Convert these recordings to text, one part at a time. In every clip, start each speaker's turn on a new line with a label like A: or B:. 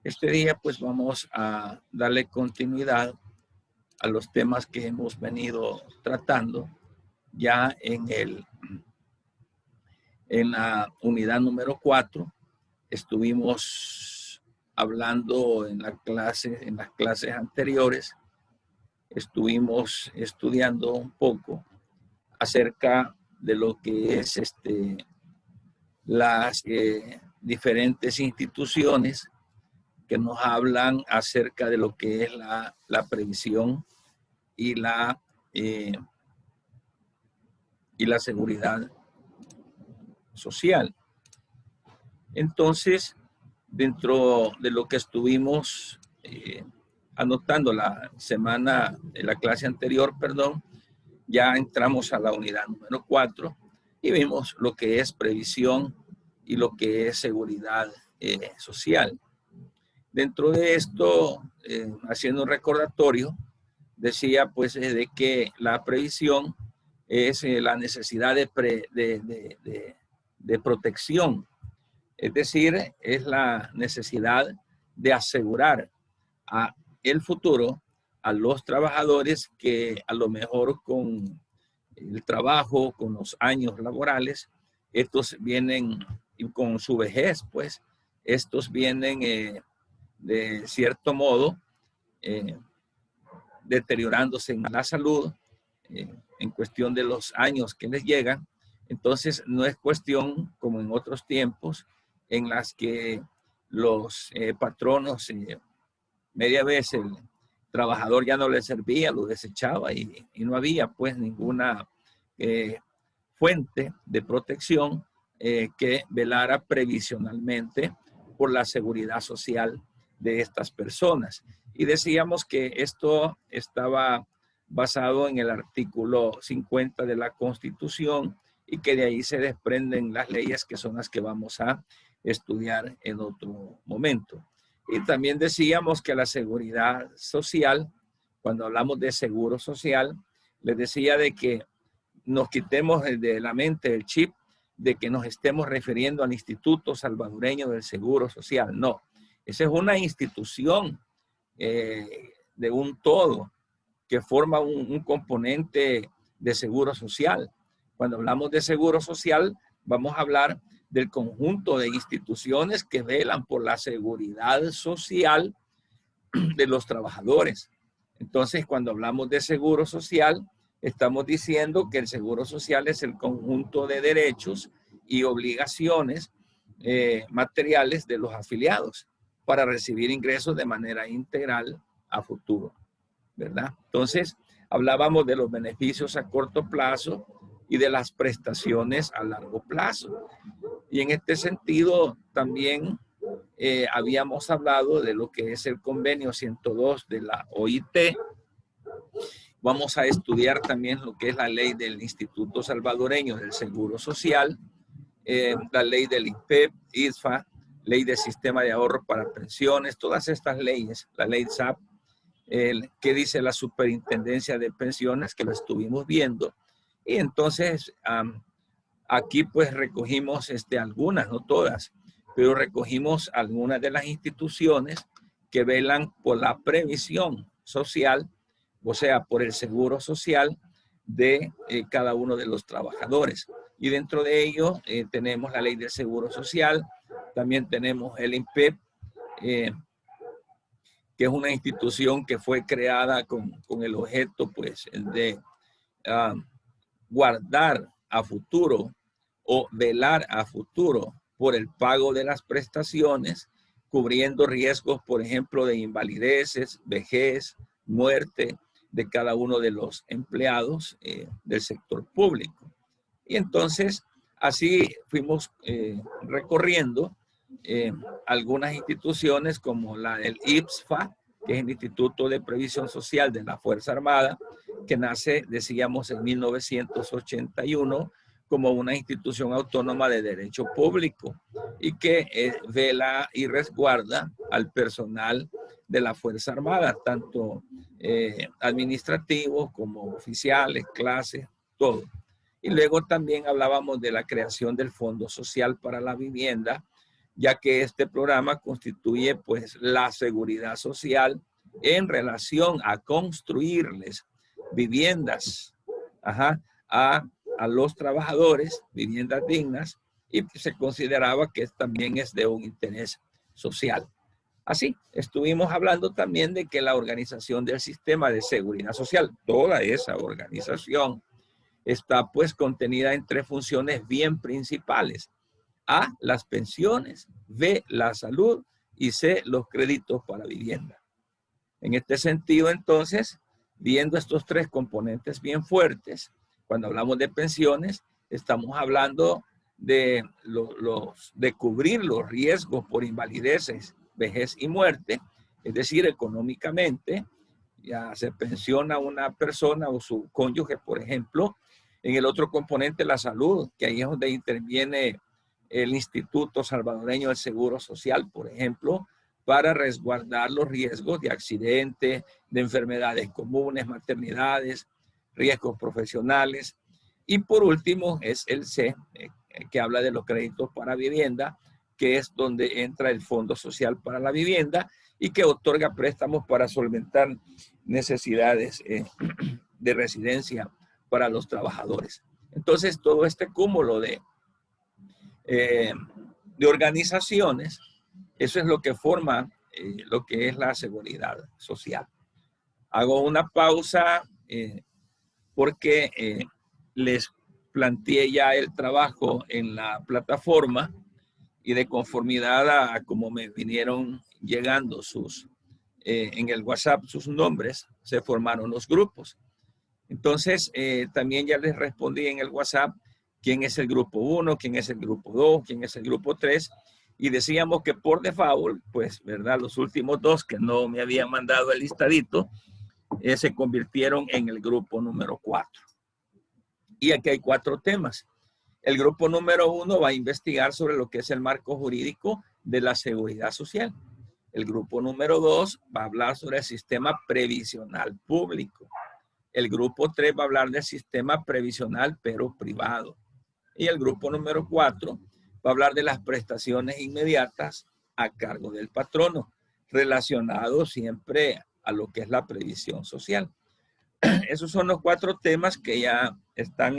A: Este día pues vamos a darle continuidad a los temas que hemos venido tratando ya en la unidad número 4. Estuvimos hablando en las clases anteriores, estuvimos estudiando un poco acerca de lo que es las diferentes instituciones que nos hablan acerca de lo que es la previsión y la seguridad social. Entonces, dentro de lo que estuvimos anotando la clase anterior, ya entramos a la unidad número 4 y vimos lo que es previsión y lo que es seguridad social. Dentro de esto, haciendo un recordatorio, decía pues de que la previsión es la necesidad de protección, es decir, es la necesidad de asegurar a el futuro a los trabajadores que a lo mejor con el trabajo, con los años laborales, estos vienen, y con su vejez, pues, estos vienen de cierto modo deteriorándose en la salud, en cuestión de los años que les llegan. Entonces no es cuestión como en otros tiempos en las que los patronos media vez el trabajador ya no le servía, lo desechaba y no había pues ninguna fuente de protección que velara previsionalmente por la seguridad social de estas personas. Y decíamos que esto estaba basado en el artículo 50 de la Constitución y que de ahí se desprenden las leyes que son las que vamos a estudiar en otro momento. Y también decíamos que la seguridad social, cuando hablamos de seguro social, les decía de que nos quitemos de la mente el chip de que nos estemos refiriendo al Instituto Salvadoreño del Seguro Social. No, esa es una institución de un todo que forma un componente de seguro social. Cuando hablamos de seguro social, vamos a hablar del conjunto de instituciones que velan por la seguridad social de los trabajadores. Entonces, cuando hablamos de seguro social, estamos diciendo que el seguro social es el conjunto de derechos y obligaciones materiales de los afiliados para recibir ingresos de manera integral a futuro, ¿verdad? Entonces, hablábamos de los beneficios a corto plazo y de las prestaciones a largo plazo. Y en este sentido, también habíamos hablado de lo que es el convenio 102 de la OIT. Vamos a estudiar también lo que es la ley del Instituto Salvadoreño del Seguro Social, la ley del INPEP, ISFA, ley del Sistema de Ahorro para Pensiones, todas estas leyes, la ley SAP, que dice la Superintendencia de Pensiones, que lo estuvimos viendo. Y entonces, aquí pues recogimos algunas, no todas, pero recogimos algunas de las instituciones que velan por la previsión social, o sea, por el seguro social de cada uno de los trabajadores. Y dentro de ello tenemos la ley del seguro social, también tenemos el INPEP, que es una institución que fue creada con el objeto pues de guardar a futuro o velar a futuro por el pago de las prestaciones, cubriendo riesgos, por ejemplo, de invalideces, vejez, muerte de cada uno de los empleados del sector público. Y entonces, así fuimos recorriendo algunas instituciones como la del IPSFA, que es el Instituto de Previsión Social de la Fuerza Armada, que nace, decíamos, en 1981 como una institución autónoma de derecho público y que vela y resguarda al personal de la Fuerza Armada, tanto administrativos como oficiales, clases, todo. Y luego también hablábamos de la creación del Fondo Social para la Vivienda, ya que este programa constituye pues la seguridad social en relación a construirles viviendas a los trabajadores, viviendas dignas, y se consideraba que también es de un interés social. Así, estuvimos hablando también de que la organización del sistema de seguridad social, toda esa organización, está pues contenida en 3 funciones bien principales. A, las pensiones, B, la salud y C, los créditos para vivienda. En este sentido, entonces, viendo estos 3 componentes bien fuertes, cuando hablamos de pensiones, estamos hablando de cubrir los riesgos por invalideces, vejez y muerte, es decir, económicamente, ya se pensiona una persona o su cónyuge, por ejemplo. En el otro componente, la salud, que ahí es donde interviene el Instituto Salvadoreño del Seguro Social, por ejemplo, para resguardar los riesgos de accidentes, de enfermedades comunes, maternidades, riesgos profesionales. Y por último es el C, que habla de los créditos para vivienda, que es donde entra el Fondo Social para la Vivienda y que otorga préstamos para solventar necesidades de residencia para los trabajadores. Entonces, todo este cúmulo de organizaciones, eso es lo que forma lo que es la seguridad social. Hago una pausa porque les planteé ya el trabajo en la plataforma y de conformidad a cómo me vinieron llegando en el WhatsApp sus nombres, se formaron los grupos. Entonces, también ya les respondí en el WhatsApp quién es el grupo 1, quién es el grupo 2, quién es el grupo 3. Y decíamos que por default, pues, ¿verdad? Los últimos 2 que no me habían mandado el listadito, se convirtieron en el grupo número 4. Y aquí hay 4 temas. El grupo número 1 va a investigar sobre lo que es el marco jurídico de la seguridad social. El grupo número 2 va a hablar sobre el sistema previsional público. El grupo 3 va a hablar del sistema previsional pero privado. Y el grupo número 4 va a hablar de las prestaciones inmediatas a cargo del patrono, relacionado siempre a lo que es la previsión social. Esos son los 4 temas que ya están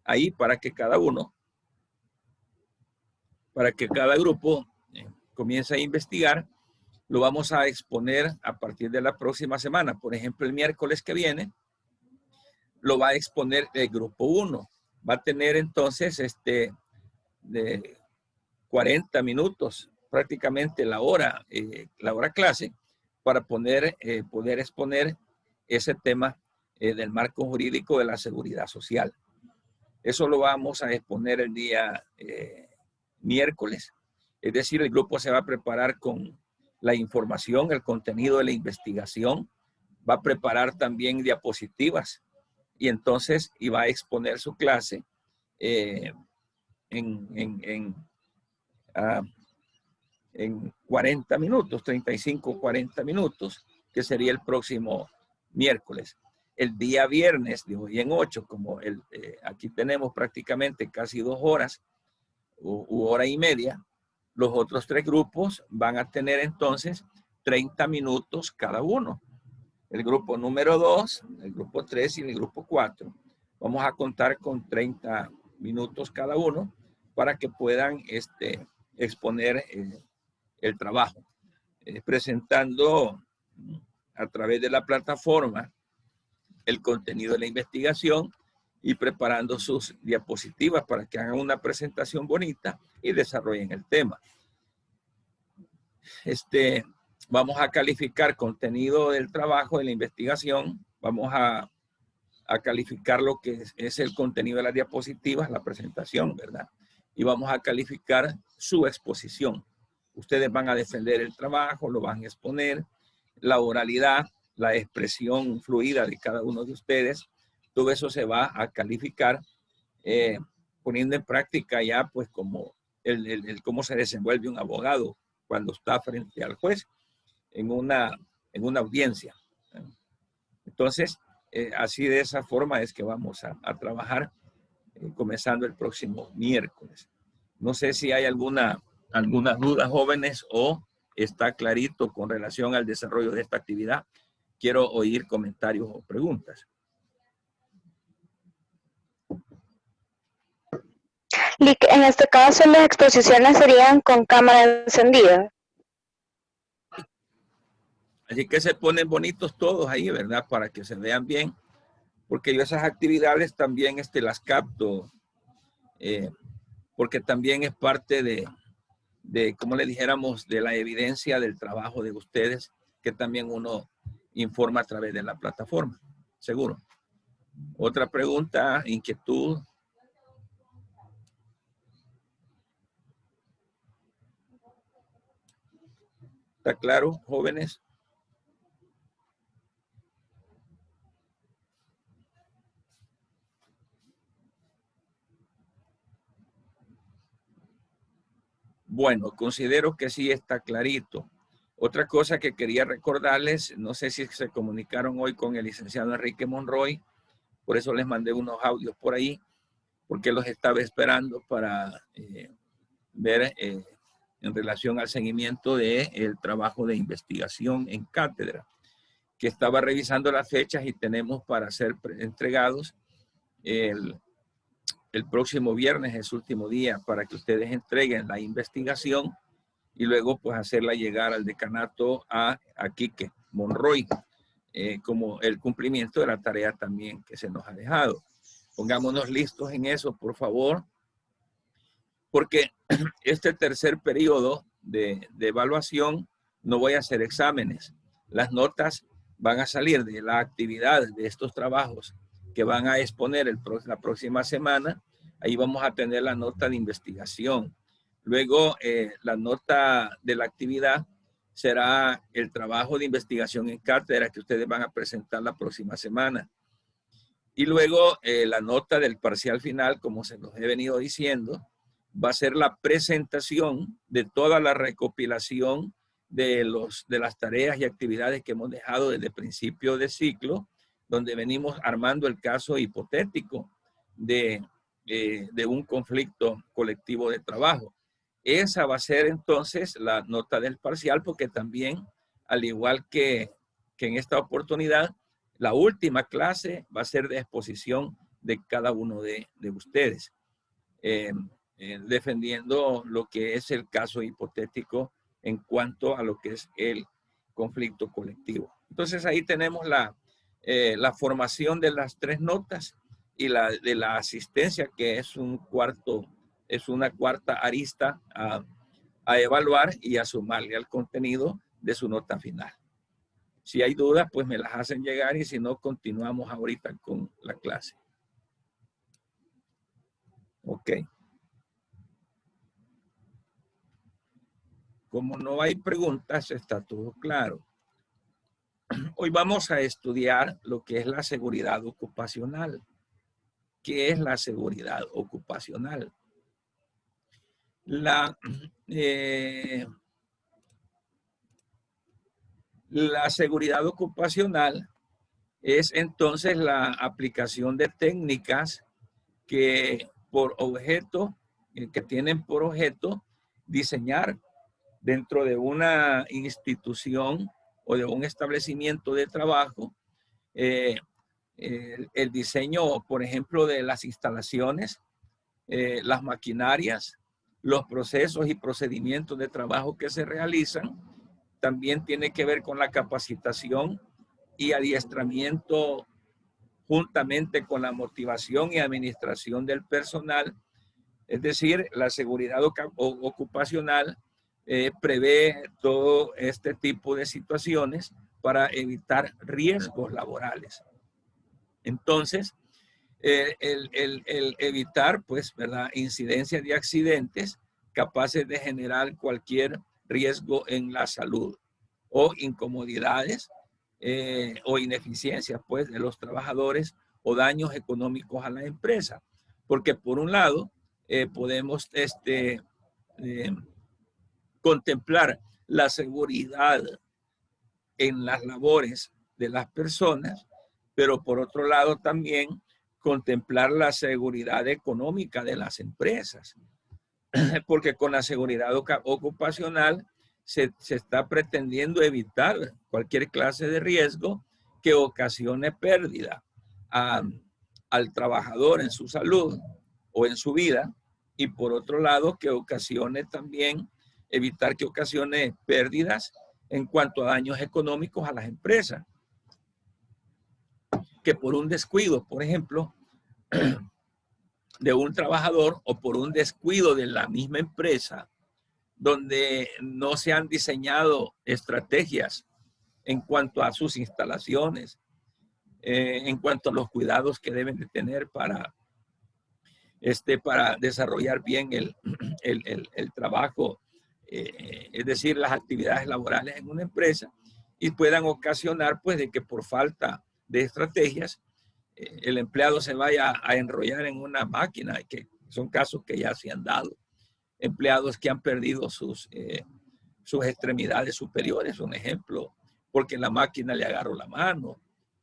A: ahí para que cada grupo comience a investigar. Lo vamos a exponer a partir de la próxima semana. Por ejemplo, el miércoles que viene lo va a exponer el grupo 1. Va a tener entonces de 40 minutos, prácticamente la hora clase, para poder exponer ese tema del marco jurídico de la seguridad social. Eso lo vamos a exponer el día miércoles. Es decir, el grupo se va a preparar con la información, el contenido de la investigación, va a preparar también diapositivas y entonces iba a exponer su clase en 40 minutos, 35, 40 minutos, que sería el próximo miércoles. El día viernes, de hoy en 8, como aquí tenemos prácticamente casi 2 horas u hora y media, los otros 3 grupos van a tener entonces 30 minutos cada uno. El grupo número 2, el grupo 3 y el grupo 4. Vamos a contar con 30 minutos cada uno para que puedan exponer el trabajo, presentando a través de la plataforma el contenido de la investigación y preparando sus diapositivas para que hagan una presentación bonita y desarrollen el tema. Vamos a calificar contenido del trabajo de la investigación, vamos a calificar lo que es el contenido de las diapositivas, la presentación, ¿verdad? Y vamos a calificar su exposición. Ustedes van a defender el trabajo, lo van a exponer, la oralidad, la expresión fluida de cada uno de ustedes, todo eso se va a calificar poniendo en práctica ya pues como cómo se desenvuelve un abogado cuando está frente al juez en una audiencia. Entonces, así de esa forma es que vamos a trabajar comenzando el próximo miércoles. No sé si hay alguna duda, jóvenes, o está clarito con relación al desarrollo de esta actividad. Quiero oír comentarios o preguntas.
B: En este caso, las exposiciones serían con cámara encendida.
A: Así que se ponen bonitos todos ahí, ¿verdad? Para que se vean bien, porque yo esas actividades también las capto, porque también es parte de, como le dijéramos, de la evidencia del trabajo de ustedes, que también uno informa a través de la plataforma, seguro. Otra pregunta, inquietud. ¿Está claro, jóvenes? Bueno, considero que sí está clarito. Otra cosa que quería recordarles, no sé si se comunicaron hoy con el licenciado Enrique Monroy, por eso les mandé unos audios por ahí, porque los estaba esperando para ver en relación al seguimiento del trabajo de investigación en cátedra, que estaba revisando las fechas y tenemos para ser entregados el próximo viernes, es último día, para que ustedes entreguen la investigación y luego pues hacerla llegar al decanato a Quique Monroy, como el cumplimiento de la tarea también que se nos ha dejado. Pongámonos listos en eso, por favor, porque este tercer periodo de evaluación no voy a hacer exámenes. Las notas van a salir de la actividad de estos trabajos que van a exponer la próxima semana. Ahí vamos a tener la nota de investigación. Luego, la nota de la actividad será el trabajo de investigación en cátedra que ustedes van a presentar la próxima semana. Y luego, la nota del parcial final, como se nos he venido diciendo, va a ser la presentación de toda la recopilación de las tareas y actividades que hemos dejado desde el principio de ciclo, donde venimos armando el caso hipotético de un conflicto colectivo de trabajo. Esa va a ser entonces la nota del parcial, porque también, al igual que en esta oportunidad, la última clase va a ser de exposición de cada uno de ustedes, defendiendo lo que es el caso hipotético en cuanto a lo que es el conflicto colectivo. Entonces ahí tenemos la formación de las tres notas y de la asistencia, que es una cuarta arista a evaluar y a sumarle al contenido de su nota final. Si hay dudas, pues me las hacen llegar, y si no, continuamos ahorita con la clase. Ok. Como no hay preguntas, está todo claro. Hoy vamos a estudiar lo que es la seguridad ocupacional. ¿Qué es la seguridad ocupacional? La seguridad ocupacional es entonces la aplicación de técnicas que tienen por objeto diseñar dentro de una institución o de un establecimiento de trabajo el diseño, por ejemplo, de las instalaciones, las maquinarias, los procesos y procedimientos de trabajo que se realizan. También tiene que ver con la capacitación y adiestramiento, juntamente con la motivación y administración del personal. Es decir, la seguridad ocupacional prevé todo este tipo de situaciones para evitar riesgos laborales. Entonces, el evitar, pues, ¿verdad?, incidencias de accidentes capaces de generar cualquier riesgo en la salud o incomodidades o ineficiencias, pues, de los trabajadores o daños económicos a la empresa. Porque por un lado, podemos contemplar la seguridad en las labores de las personas, pero por otro lado también contemplar la seguridad económica de las empresas. porque con la seguridad ocupacional se está pretendiendo evitar cualquier clase de riesgo que ocasione pérdida al trabajador en su salud o en su vida, y por otro lado que ocasione también, evitar que ocasione pérdidas en cuanto a daños económicos a las empresas, que por un descuido, por ejemplo, de un trabajador o por un descuido de la misma empresa, donde no se han diseñado estrategias en cuanto a sus instalaciones, en cuanto a los cuidados que deben de tener para desarrollar bien el trabajo, es decir, las actividades laborales en una empresa, y puedan ocasionar pues de que por falta de estrategias el empleado se vaya a enrollar en una máquina, que son casos que ya se han dado. Empleados que han perdido sus extremidades superiores, un ejemplo, porque la máquina le agarró la mano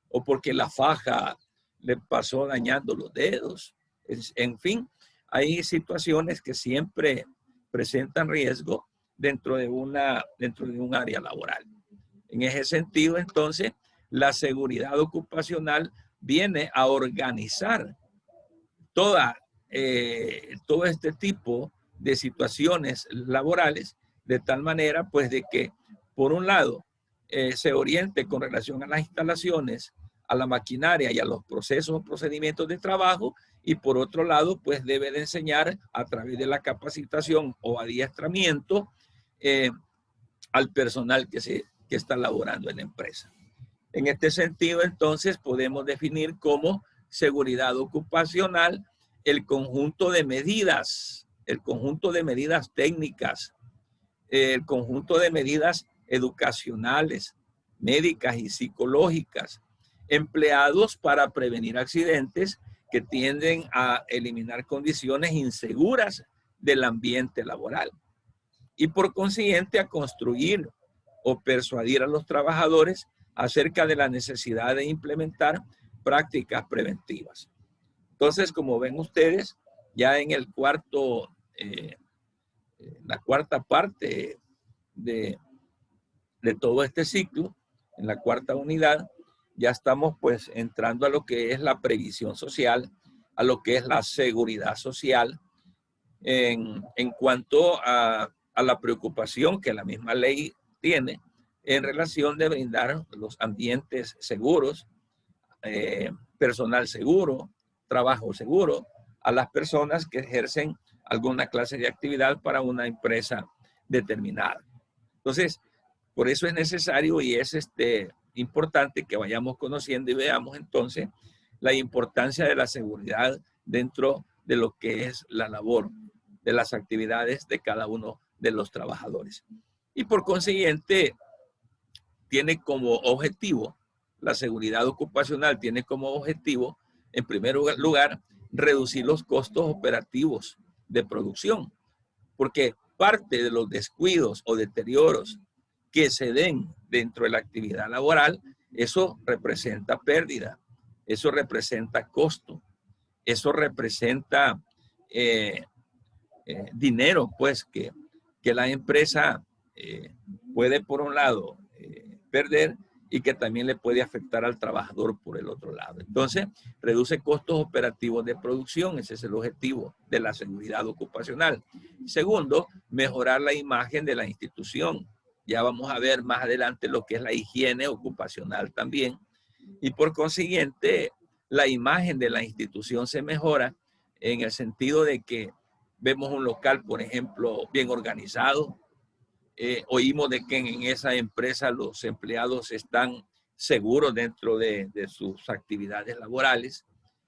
A: o porque la faja le pasó dañando los dedos. En fin, hay situaciones que siempre presentan riesgo dentro de un área laboral. En ese sentido, entonces, la seguridad ocupacional viene a organizar todo este tipo de situaciones laborales, de tal manera pues de que por un lado se oriente con relación a las instalaciones, a la maquinaria y a los procesos o procedimientos de trabajo, y por otro lado pues debe de enseñar a través de la capacitación o adiestramiento al personal que está laborando en la empresa. En este sentido, entonces, podemos definir como seguridad ocupacional el conjunto de medidas técnicas, el conjunto de medidas educacionales, médicas y psicológicas, empleados para prevenir accidentes que tienden a eliminar condiciones inseguras del ambiente laboral, y por consiguiente a construir o persuadir a los trabajadores acerca de la necesidad de implementar prácticas preventivas. Entonces, como ven ustedes, ya en la cuarta parte de todo este ciclo, en la cuarta unidad, ya estamos pues entrando a lo que es la previsión social, a lo que es la seguridad social, en cuanto a la preocupación que la misma ley tiene en relación de brindar los ambientes seguros, personal seguro, trabajo seguro a las personas que ejercen alguna clase de actividad para una empresa determinada. Entonces, por eso es necesario y es importante que vayamos conociendo y veamos entonces la importancia de la seguridad dentro de lo que es la labor, de las actividades de cada uno de los trabajadores. Y por consiguiente, tiene como objetivo, la seguridad ocupacional tiene como objetivo, en primer lugar, reducir los costos operativos de producción, porque parte de los descuidos o deterioros que se den dentro de la actividad laboral, eso representa pérdida, eso representa costo, eso representa dinero, pues, que la empresa puede, por un lado, perder, y que también le puede afectar al trabajador por el otro lado. Entonces, reduce costos operativos de producción. Ese es el objetivo de la seguridad ocupacional. Segundo, mejorar la imagen de la institución. Ya vamos a ver más adelante lo que es la higiene ocupacional también. Y por consiguiente, la imagen de la institución se mejora en el sentido de que vemos un local, por ejemplo, bien organizado. Oímos de que en esa empresa los empleados están seguros dentro de sus actividades laborales,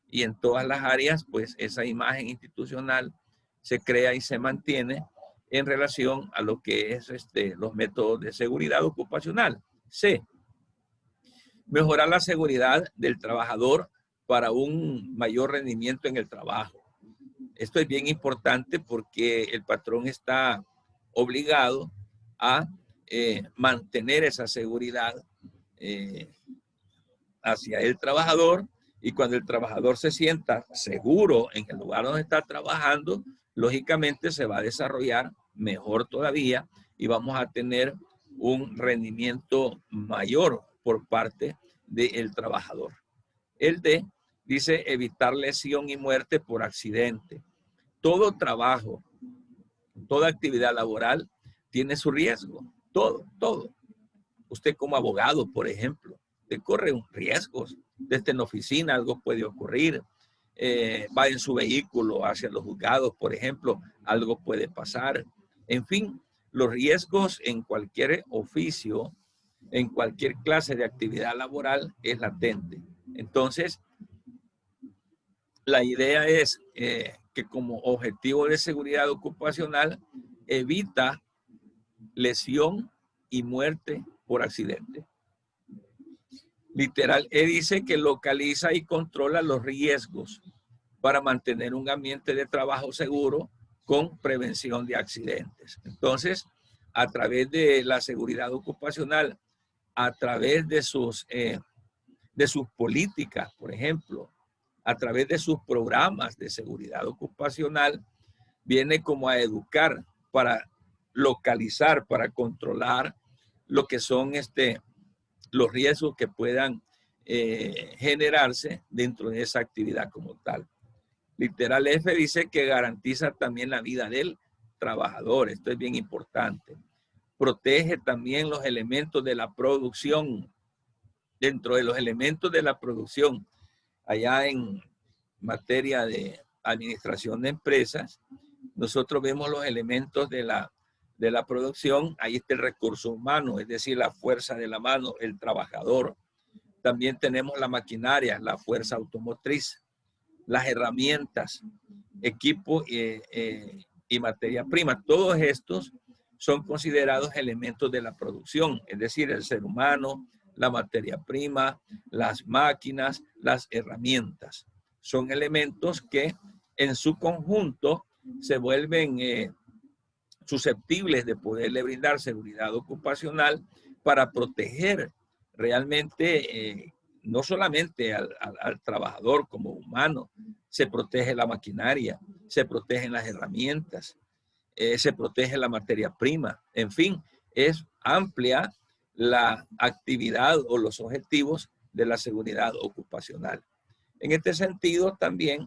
A: y en todas las áreas, pues esa imagen institucional se crea y se mantiene en relación a lo que es los métodos de seguridad ocupacional. C, mejorar la seguridad del trabajador para un mayor rendimiento en el trabajo. Esto es bien importante porque el patrón está obligado a mantener esa seguridad hacia el trabajador, y cuando el trabajador se sienta seguro en el lugar donde está trabajando, lógicamente se va a desarrollar mejor todavía y vamos a tener un rendimiento mayor por parte del trabajador. El D dice evitar lesión y muerte por accidente. Todo trabajo, toda actividad laboral tiene su riesgo. Todo. Usted como abogado, por ejemplo, te corre un riesgo. Desde en la oficina algo puede ocurrir. Va en su vehículo hacia los juzgados, por ejemplo, algo puede pasar. En fin, los riesgos en cualquier oficio, en cualquier clase de actividad laboral es latente. Entonces, la idea es que como objetivo de seguridad ocupacional evita lesión y muerte por accidente. Literal, dice que localiza y controla los riesgos para mantener un ambiente de trabajo seguro con prevención de accidentes. Entonces, a través de la seguridad ocupacional, a través de sus políticas, por ejemplo, a través de sus programas de seguridad ocupacional, viene como a educar para localizar, para controlar lo que son los riesgos que puedan generarse dentro de esa actividad como tal. Literal F dice que garantiza también la vida del trabajador. Esto es bien importante. Protege también los elementos de la producción. Dentro de los elementos de la producción, allá en materia de administración de empresas, nosotros vemos los elementos de la producción. Ahí está el recurso humano, es decir, la fuerza de la mano, el trabajador. También tenemos la maquinaria, la fuerza automotriz, las herramientas, equipo y materia prima. Todos estos son considerados elementos de la producción, es decir, el ser humano, la materia prima, las máquinas, las herramientas. Son elementos que en su conjunto se vuelven susceptibles de poderle brindar seguridad ocupacional para proteger realmente no solamente al trabajador como humano, se protege la maquinaria, se protegen las herramientas, se protege la materia prima. En fin, es amplia la actividad o los objetivos de la seguridad ocupacional. En este sentido, también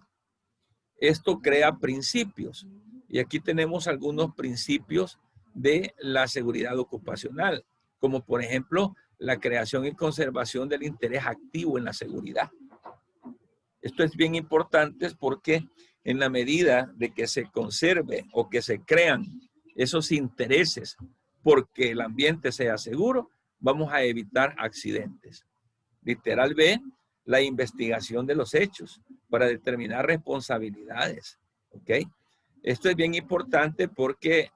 A: esto crea principios. Y aquí tenemos algunos principios de la seguridad ocupacional, como por ejemplo, la creación y conservación del interés activo en la seguridad. Esto es bien importante porque en la medida de que se conserve o que se crean esos intereses porque el ambiente sea seguro, vamos a evitar accidentes. Literal B, la investigación de los hechos para determinar responsabilidades. ¿Ok? Esto es bien importante porque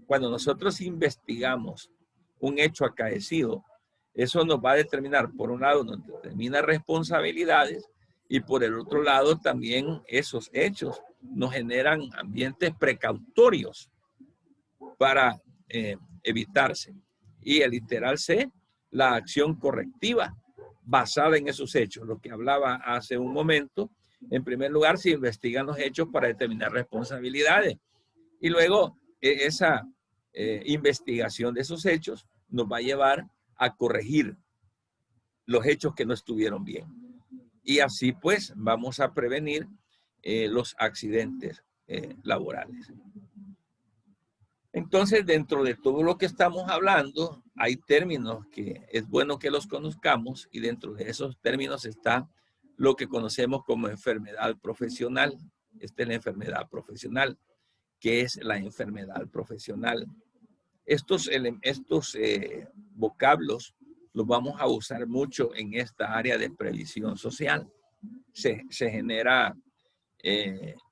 A: cuando nosotros investigamos un hecho acaecido, eso nos va a determinar, por un lado, nos determina responsabilidades y por el otro lado también esos hechos nos generan ambientes precautorios para evitarse. Y el literal C, la acción correctiva basada en esos hechos, lo que hablaba hace un momento. En primer lugar, se investigan los hechos para determinar responsabilidades. Y luego, esa investigación de esos hechos nos va a llevar a corregir los hechos que no estuvieron bien. Y así, pues, vamos a prevenir los accidentes laborales. Entonces, dentro de todo lo que estamos hablando, hay términos que es bueno que los conozcamos y dentro de esos términos está lo que conocemos como enfermedad profesional. Esta es la enfermedad profesional. ¿Qué es la enfermedad profesional? Estos vocablos los vamos a usar mucho en esta área de previsión social. Se genera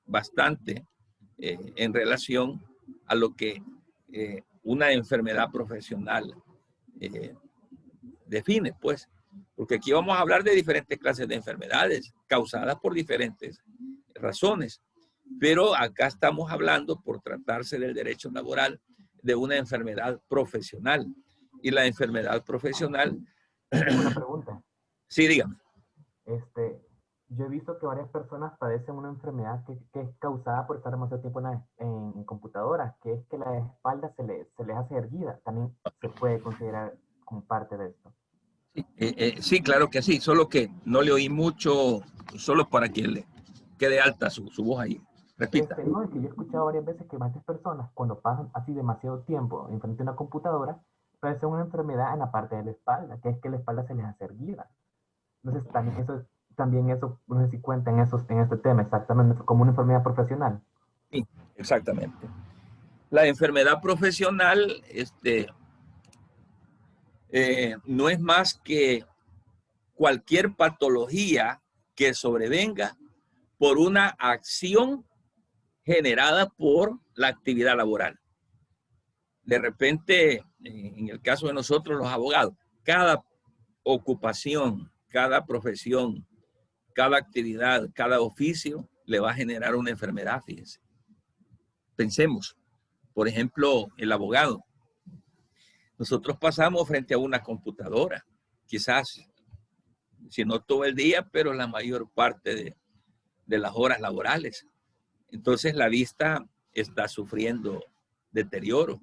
A: bastante en relación a lo que una enfermedad profesional define, pues. Porque aquí vamos a hablar de diferentes clases de enfermedades causadas por diferentes razones. Pero acá estamos hablando, por tratarse del derecho laboral, de una enfermedad profesional. Y la enfermedad profesional...
C: Una pregunta.
A: Sí, dígame.
C: yo he visto que varias personas padecen una enfermedad que es causada por estar demasiado tiempo en computadora, que es que la espalda se les hace erguida. También se puede considerar como parte de esto.
A: Sí, claro que sí, solo que no le oí mucho, solo para que le quede alta su voz ahí. Repita.
C: No, es que yo he escuchado varias veces que varias personas, cuando pasan así demasiado tiempo enfrente de una computadora, padecen una enfermedad en la parte de la espalda, que es que la espalda se les hace erguida. Entonces, también eso, no sé si cuentan en este tema exactamente, como una enfermedad profesional.
A: Sí, exactamente. La enfermedad profesional no es más que cualquier patología que sobrevenga por una acción generada por la actividad laboral. De repente, en el caso de nosotros los abogados, cada ocupación, cada profesión, cada actividad, cada oficio le va a generar una enfermedad, fíjense. Pensemos, por ejemplo, el abogado. Nosotros pasamos frente a una computadora, quizás, si no todo el día, pero la mayor parte de las horas laborales. Entonces la vista está sufriendo deterioro.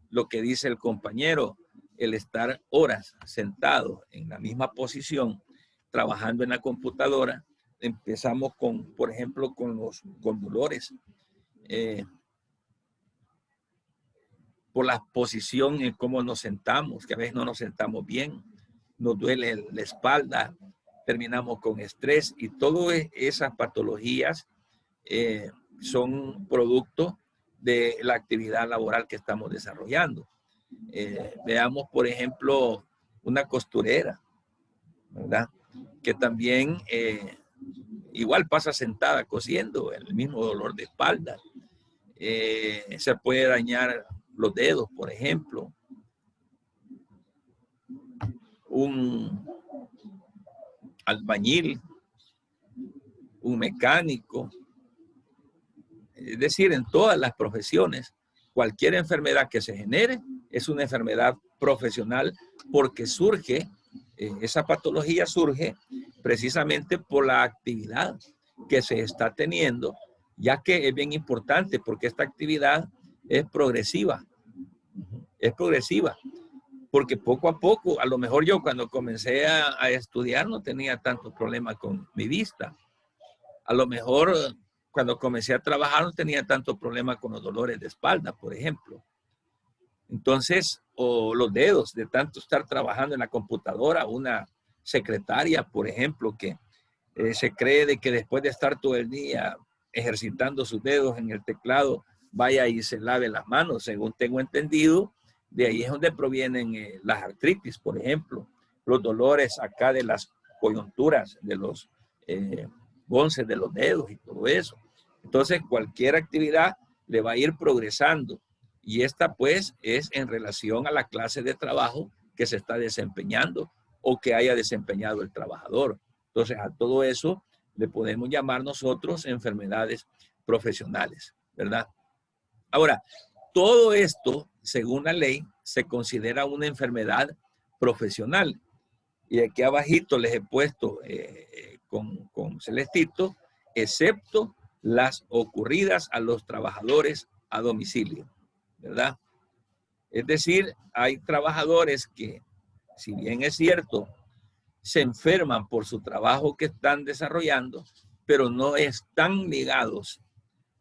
A: Lo que dice el compañero, el estar horas sentado en la misma posición, trabajando en la computadora, empezamos con, por ejemplo, con dolores. Por la posición en cómo nos sentamos, que a veces no nos sentamos bien, nos duele la espalda, terminamos con estrés y todas esas patologías son producto de la actividad laboral que estamos desarrollando. Veamos, por ejemplo, una costurera, ¿verdad? Que también igual pasa sentada cosiendo, el mismo dolor de espalda. Se puede dañar los dedos, por ejemplo. Un albañil, un mecánico. Es decir, en todas las profesiones, cualquier enfermedad que se genere es una enfermedad profesional porque surge, esa patología surge precisamente por la actividad que se está teniendo, ya que es bien importante porque esta actividad es progresiva. Es progresiva, porque poco a poco, a lo mejor yo cuando comencé a estudiar no tenía tantos problemas con mi vista. A lo mejor cuando comencé a trabajar no tenía tanto problema con los dolores de espalda, por ejemplo. Entonces, o los dedos de tanto estar trabajando en la computadora, una secretaria, por ejemplo, que se cree de que después de estar todo el día ejercitando sus dedos en el teclado, vaya y se lave las manos, según tengo entendido. De ahí es donde provienen las artritis, por ejemplo, los dolores acá de las coyunturas, de los bonces de los dedos y todo eso. Entonces, cualquier actividad le va a ir progresando. Y esta, pues, es en relación a la clase de trabajo que se está desempeñando o que haya desempeñado el trabajador. Entonces, a todo eso le podemos llamar nosotros enfermedades profesionales, ¿verdad? Ahora, todo esto, según la ley, se considera una enfermedad profesional. Y aquí abajito les he puesto con celestito, excepto las ocurridas a los trabajadores a domicilio, ¿verdad? Es decir, hay trabajadores que, si bien es cierto, se enferman por su trabajo que están desarrollando, pero no están ligados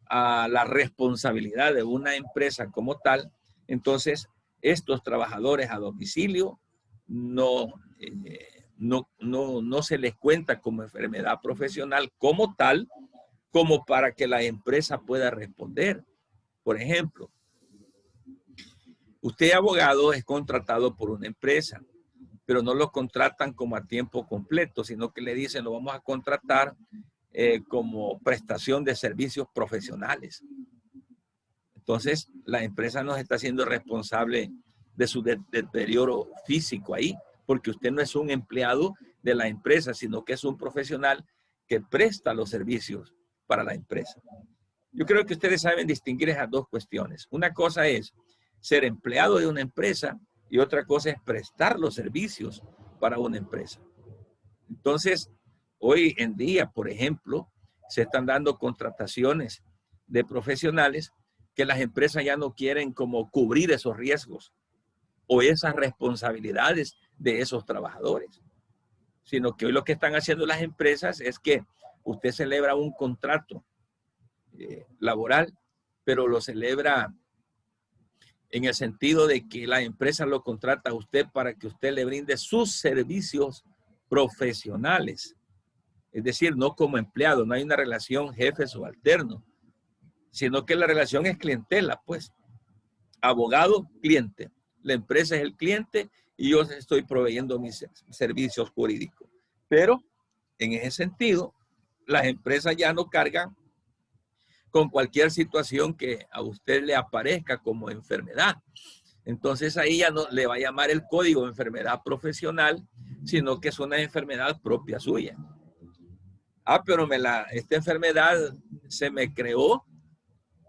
A: a la responsabilidad de una empresa como tal. Entonces, estos trabajadores a domicilio no se les cuenta como enfermedad profesional como tal, como para que la empresa pueda responder. Por ejemplo, usted abogado es contratado por una empresa, pero no lo contratan como a tiempo completo, sino que le dicen lo vamos a contratar como prestación de servicios profesionales. Entonces, la empresa no está siendo responsable de su deterioro físico ahí, porque usted no es un empleado de la empresa, sino que es un profesional que presta los servicios para la empresa. Yo creo que ustedes saben distinguir esas dos cuestiones. Una cosa es ser empleado de una empresa y otra cosa es prestar los servicios para una empresa. Entonces, hoy en día, por ejemplo, se están dando contrataciones de profesionales que las empresas ya no quieren como cubrir esos riesgos o esas responsabilidades de esos trabajadores, sino que hoy lo que están haciendo las empresas es que usted celebra un contrato laboral, pero lo celebra en el sentido de que la empresa lo contrata a usted para que usted le brinde sus servicios profesionales. Es decir, no como empleado, no hay una relación jefe-subalterno, sino que la relación es clientela, pues. Abogado-cliente. La empresa es el cliente y yo estoy proveyendo mis servicios jurídicos. Pero en ese sentido, las empresas ya no cargan con cualquier situación que a usted le aparezca como enfermedad. Entonces ahí ya no le va a llamar el código de enfermedad profesional, sino que es una enfermedad propia suya. Ah, pero esta enfermedad se me creó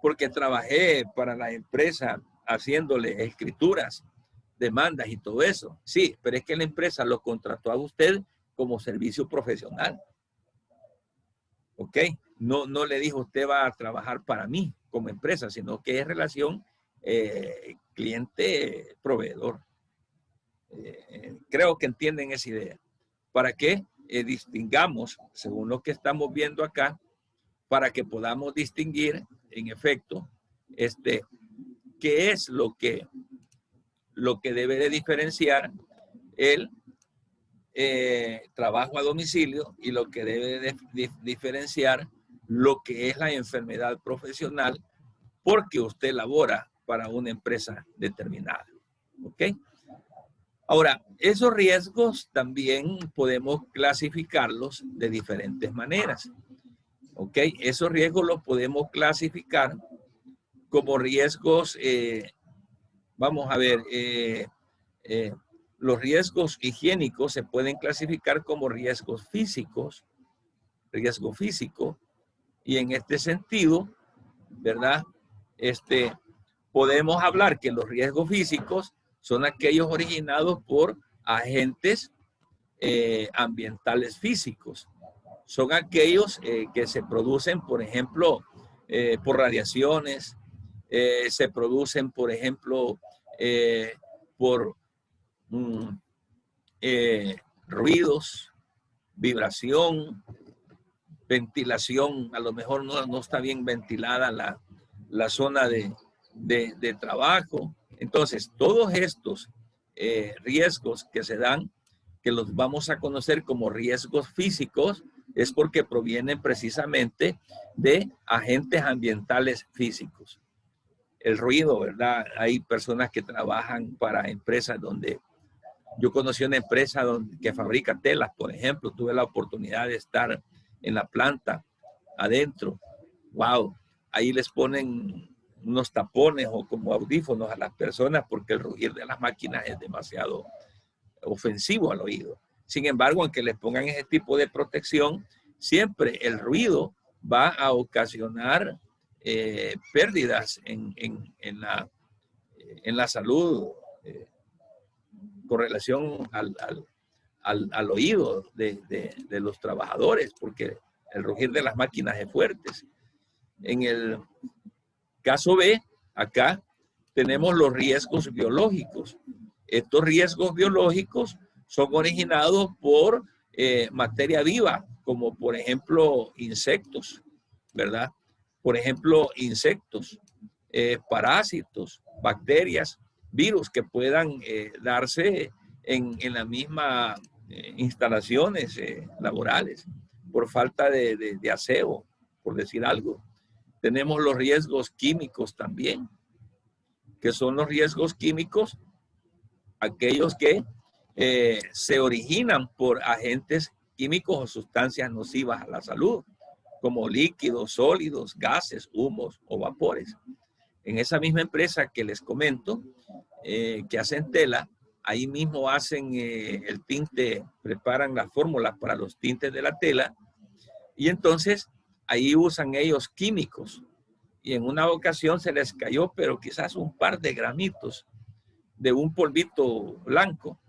A: porque trabajé para la empresa haciéndole escrituras, demandas y todo eso. Sí, pero es que la empresa lo contrató a usted como servicio profesional. ¿Ok? No le dijo usted va a trabajar para mí como empresa, sino que es relación cliente-proveedor. Creo que entienden esa idea. ¿Para qué? Distingamos, según lo que estamos viendo acá, para que podamos distinguir, en efecto, qué es lo que debe de diferenciar el trabajo a domicilio y lo que debe de diferenciar lo que es la enfermedad profesional porque usted labora para una empresa determinada. ¿Ok? Ahora, esos riesgos también podemos clasificarlos de diferentes maneras. ¿Ok? Esos riesgos los podemos clasificar como riesgos, vamos a ver, los riesgos higiénicos se pueden clasificar como riesgos físicos, riesgo físico, y en este sentido, ¿verdad? Podemos hablar que los riesgos físicos son aquellos originados por agentes ambientales físicos. Son aquellos que se producen, por ejemplo, por radiaciones, se producen, por ejemplo, por ruidos, vibración, ventilación, a lo mejor no está bien ventilada la zona de trabajo. Entonces, todos estos riesgos que se dan, que los vamos a conocer como riesgos físicos, es porque provienen precisamente de agentes ambientales físicos. El ruido, ¿verdad? Hay personas que trabajan para empresas donde yo conocí una empresa que fabrica telas, por ejemplo. Tuve la oportunidad de estar en la planta adentro. Wow, ahí les ponen unos tapones o como audífonos a las personas porque el rugir de las máquinas es demasiado ofensivo al oído. Sin embargo, aunque les pongan ese tipo de protección, siempre el ruido va a ocasionar pérdidas en la salud con relación al oído de los trabajadores, porque el rugir de las máquinas es fuerte. En el caso B, acá tenemos los riesgos biológicos. Estos riesgos biológicos son originados por materia viva, como por ejemplo insectos, ¿verdad? Por ejemplo, insectos, parásitos, bacterias, virus que puedan darse en las mismas instalaciones laborales por falta de aseo, por decir algo. Tenemos los riesgos químicos también, que son los riesgos químicos, aquellos que se originan por agentes químicos o sustancias nocivas a la salud, como líquidos, sólidos, gases, humos o vapores. En esa misma empresa que les comento, que hacen tela, ahí mismo hacen el tinte, preparan las fórmulas para los tintes de la tela y entonces ahí usan ellos químicos. Y en una ocasión se les cayó, pero quizás un par de gramitos de un polvito blanco,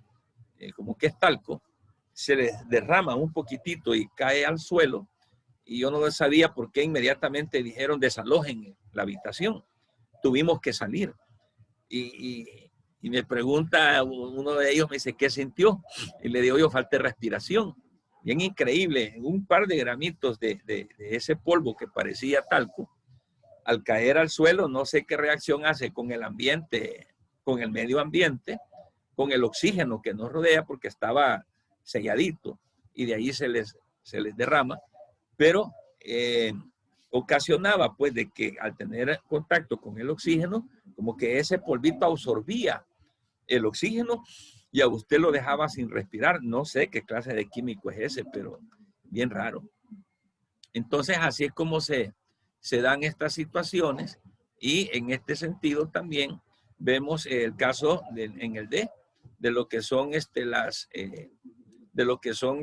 A: como que es talco, se les derrama un poquitito y cae al suelo. Y yo no sabía por qué inmediatamente dijeron desalojen la habitación. Tuvimos que salir. Y me pregunta uno de ellos, me dice, ¿qué sintió? Y le digo yo, falta de respiración. Bien increíble, un par de gramitos de ese polvo que parecía talco, al caer al suelo, no sé qué reacción hace con el ambiente, con el medio ambiente, con el oxígeno que nos rodea, porque estaba selladito, y de ahí se les derrama, pero ocasionaba pues de que al tener contacto con el oxígeno, como que ese polvito absorbía el oxígeno y a usted lo dejaba sin respirar. No sé qué clase de químico es ese, pero bien raro. Entonces así es como se dan estas situaciones, y en este sentido también vemos el caso en el D, de lo que son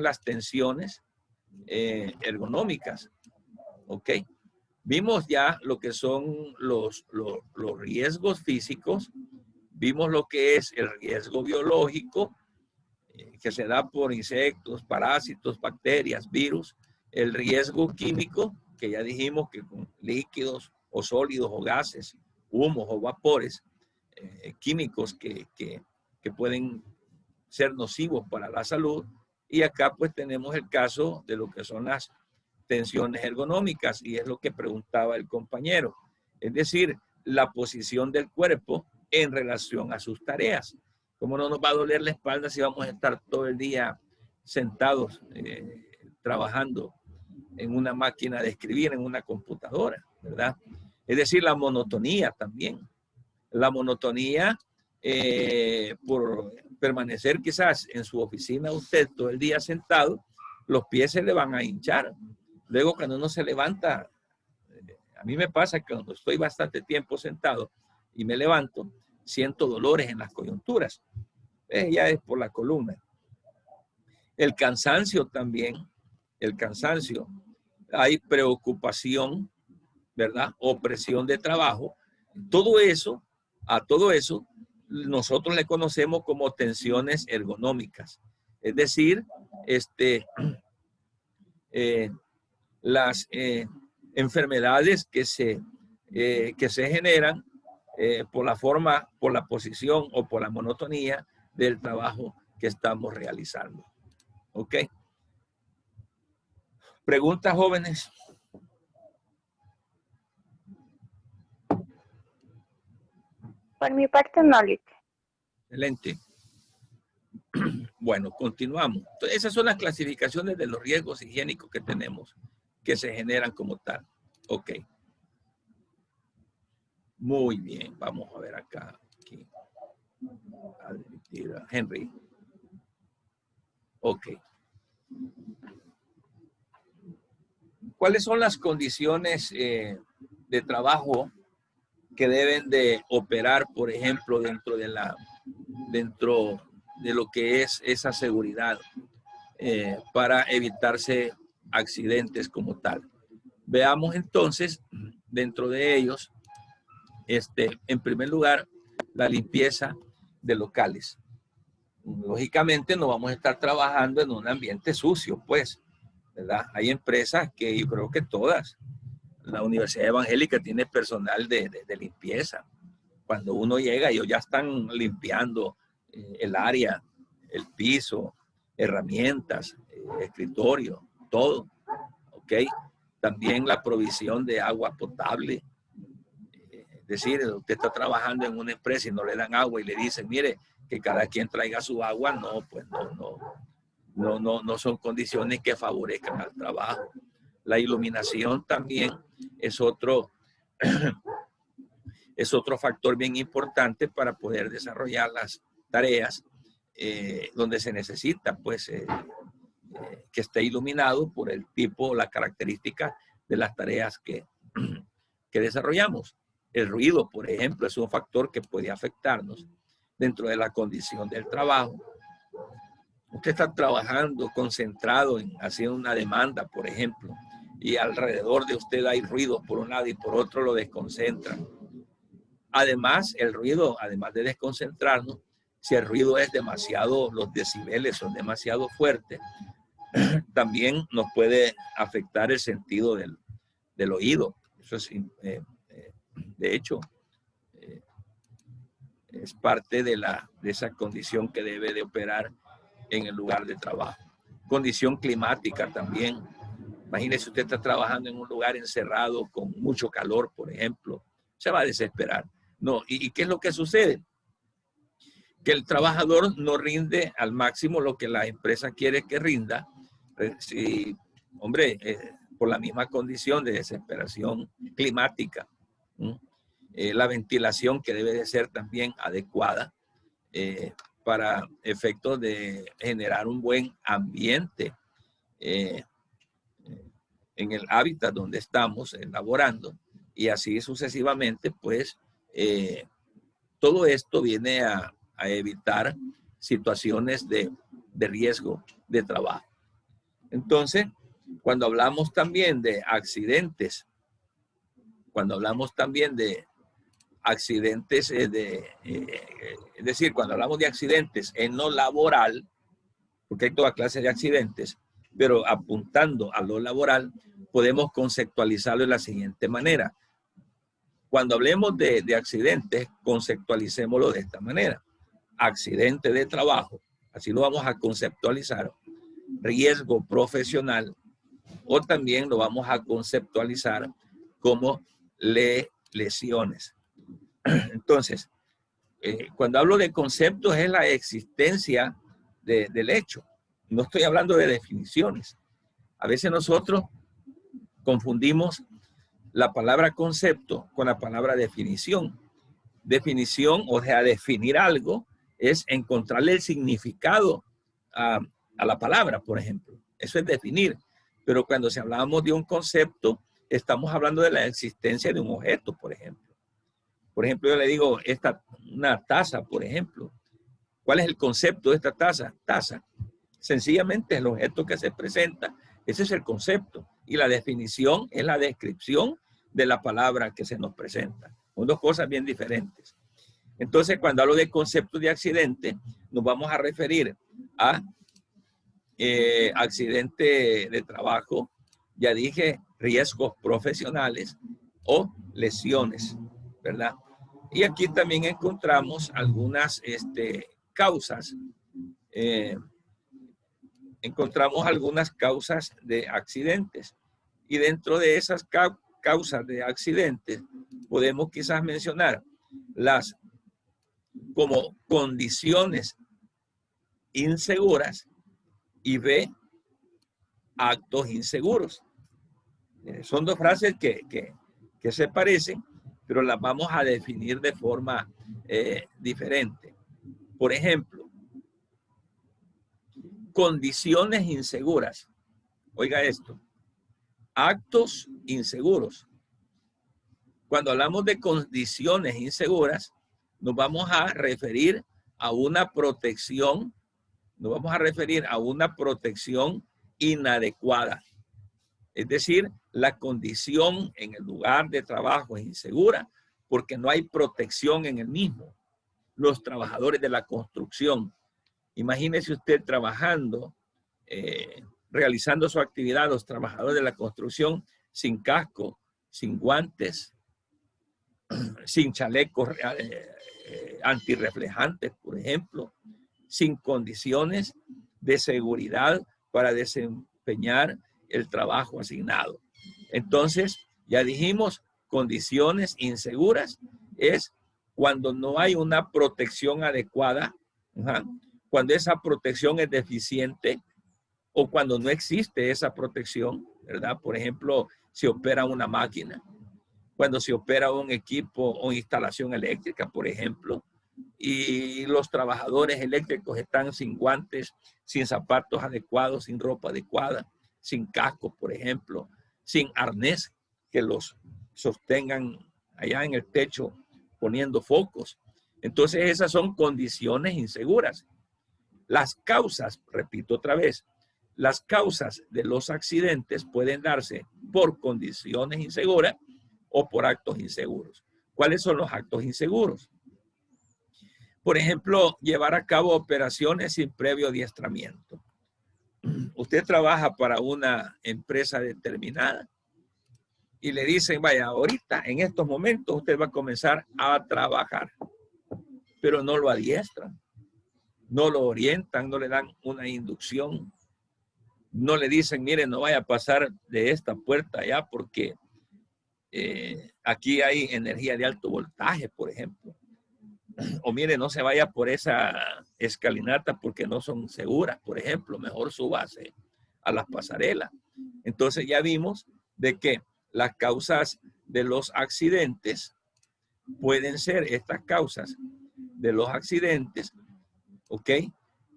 A: las tensiones ergonómicas. ¿Ok? Vimos ya lo que son los riesgos físicos, vimos lo que es el riesgo biológico, que se da por insectos, parásitos, bacterias, virus, el riesgo químico, que ya dijimos que con líquidos o sólidos o gases, humos o vapores químicos que pueden ser nocivos para la salud. Y acá pues tenemos el caso de lo que son las tensiones ergonómicas, y es lo que preguntaba el compañero, es decir, la posición del cuerpo en relación a sus tareas. ¿Cómo no nos va a doler la espalda si vamos a estar todo el día sentados trabajando en una máquina de escribir, en una computadora, ¿verdad? Es decir, la monotonía también. La monotonía por permanecer quizás en su oficina usted todo el día sentado, los pies se le van a hinchar. Luego cuando uno se levanta, a mí me pasa que cuando estoy bastante tiempo sentado y me levanto, siento dolores en las coyunturas. Ya es por la columna. El cansancio también, el cansancio. Hay preocupación, ¿verdad? O presión de trabajo. Todo eso, a todo eso, nosotros le conocemos como tensiones ergonómicas. Es decir, las enfermedades que se generan por la forma, por la posición o por la monotonía del trabajo que estamos realizando. ¿Ok? ¿Preguntas, jóvenes?
B: Por mi parte, no, Lick.
A: Excelente. Bueno, continuamos. Entonces, esas son las clasificaciones de los riesgos higiénicos que tenemos, que se generan como tal. Ok. Muy bien. Vamos a ver acá. Aquí. Henry. Ok. ¿Cuáles son las condiciones de trabajo que deben de operar, por ejemplo, dentro de lo que es esa seguridad para evitarse accidentes como tal? Veamos entonces, dentro de ellos, en primer lugar, la limpieza de locales. Lógicamente no vamos a estar trabajando en un ambiente sucio, pues, ¿verdad? Hay empresas que yo creo que todas, la Universidad Evangélica tiene personal de limpieza. Cuando uno llega, ellos ya están limpiando el área, el piso, herramientas, escritorio, todo. ¿Ok? También la provisión de agua potable. Es decir, usted está trabajando en una empresa y no le dan agua y le dicen, mire, que cada quien traiga su agua. No, pues no son condiciones que favorezcan al trabajo. La iluminación también es otro factor bien importante para poder desarrollar las tareas donde se necesita, pues, que esté iluminado por el tipo o la característica de las tareas que desarrollamos. El ruido, por ejemplo, es un factor que puede afectarnos dentro de la condición del trabajo. Usted está trabajando concentrado en haciendo una demanda, por ejemplo, y alrededor de usted hay ruido por un lado y por otro lo desconcentra. Además, el ruido, además de desconcentrarnos, si el ruido es demasiado, los decibeles son demasiado fuertes, también nos puede afectar el sentido del oído. Eso es, de hecho, es parte de esa condición que debe de operar en el lugar de trabajo. Condición climática también. Imagínese, usted está trabajando en un lugar encerrado con mucho calor, por ejemplo, se va a desesperar. No, ¿y qué es lo que sucede? Que el trabajador no rinde al máximo lo que la empresa quiere que rinda. Si, hombre, por la misma condición de desesperación climática, la ventilación que debe de ser también adecuada para efectos de generar un buen ambiente en el hábitat donde estamos laborando, y así sucesivamente, pues todo esto viene a evitar situaciones de riesgo de trabajo. Entonces, cuando hablamos también de accidentes, cuando hablamos de accidentes en lo laboral, porque hay toda clase de accidentes, pero apuntando a lo laboral, podemos conceptualizarlo de la siguiente manera. Cuando hablemos de accidentes, conceptualicémoslo de esta manera. Accidente de trabajo, así lo vamos a conceptualizar. Riesgo profesional, o también lo vamos a conceptualizar como lesiones. Entonces, cuando hablo de conceptos es la existencia del hecho. No estoy hablando de definiciones. A veces nosotros confundimos la palabra concepto con la palabra definición. Definición, o sea, definir algo, es encontrarle el significado a la palabra, por ejemplo. Eso es definir. Pero cuando se hablamos de un concepto, estamos hablando de la existencia de un objeto, por ejemplo. Por ejemplo, yo le digo, una taza, por ejemplo. ¿Cuál es el concepto de esta taza? Taza. Sencillamente es el objeto que se presenta. Ese es el concepto. Y la definición es la descripción de la palabra que se nos presenta. Son dos cosas bien diferentes. Entonces, cuando hablo de concepto de accidente, nos vamos a referir a accidente de trabajo, ya dije, riesgos profesionales o lesiones, ¿verdad? Y aquí también encontramos algunas causas. Encontramos algunas causas de accidentes. Y dentro de esas causas de accidentes, podemos quizás mencionar las como condiciones inseguras y B, actos inseguros. Son dos frases que se parecen, pero las vamos a definir de forma diferente. Por ejemplo, condiciones inseguras. Oiga esto. Actos inseguros. Cuando hablamos de condiciones inseguras, nos vamos a referir a una protección, inadecuada. Es decir, la condición en el lugar de trabajo es insegura porque no hay protección en el mismo. Los trabajadores de la construcción, imagínese usted trabajando, realizando su actividad, los trabajadores de la construcción sin casco, sin guantes, sin chalecos antirreflejantes, por ejemplo, sin condiciones de seguridad para desempeñar el trabajo asignado. Entonces, ya dijimos, condiciones inseguras es cuando no hay una protección adecuada, cuando esa protección es deficiente o cuando no existe esa protección, ¿verdad? Por ejemplo, si opera una máquina, cuando se opera un equipo o instalación eléctrica, por ejemplo, y los trabajadores eléctricos están sin guantes, sin zapatos adecuados, sin ropa adecuada, sin casco, por ejemplo, sin arnés que los sostengan allá en el techo poniendo focos. Entonces esas son condiciones inseguras. Las causas, repito otra vez, las causas de los accidentes pueden darse por condiciones inseguras o por actos inseguros. ¿Cuáles son los actos inseguros? Por ejemplo, llevar a cabo operaciones sin previo adiestramiento. Usted trabaja para una empresa determinada y le dicen, vaya, ahorita, en estos momentos, usted va a comenzar a trabajar, pero no lo adiestran, no lo orientan, no le dan una inducción, no le dicen, mire, no vaya a pasar de esta puerta allá porque aquí hay energía de alto voltaje, por ejemplo. O mire, no se vaya por esa escalinata porque no son seguras, por ejemplo, mejor súbase a las pasarelas. Entonces ya vimos de que las causas de los accidentes pueden ser, estas causas de los accidentes, ¿ok?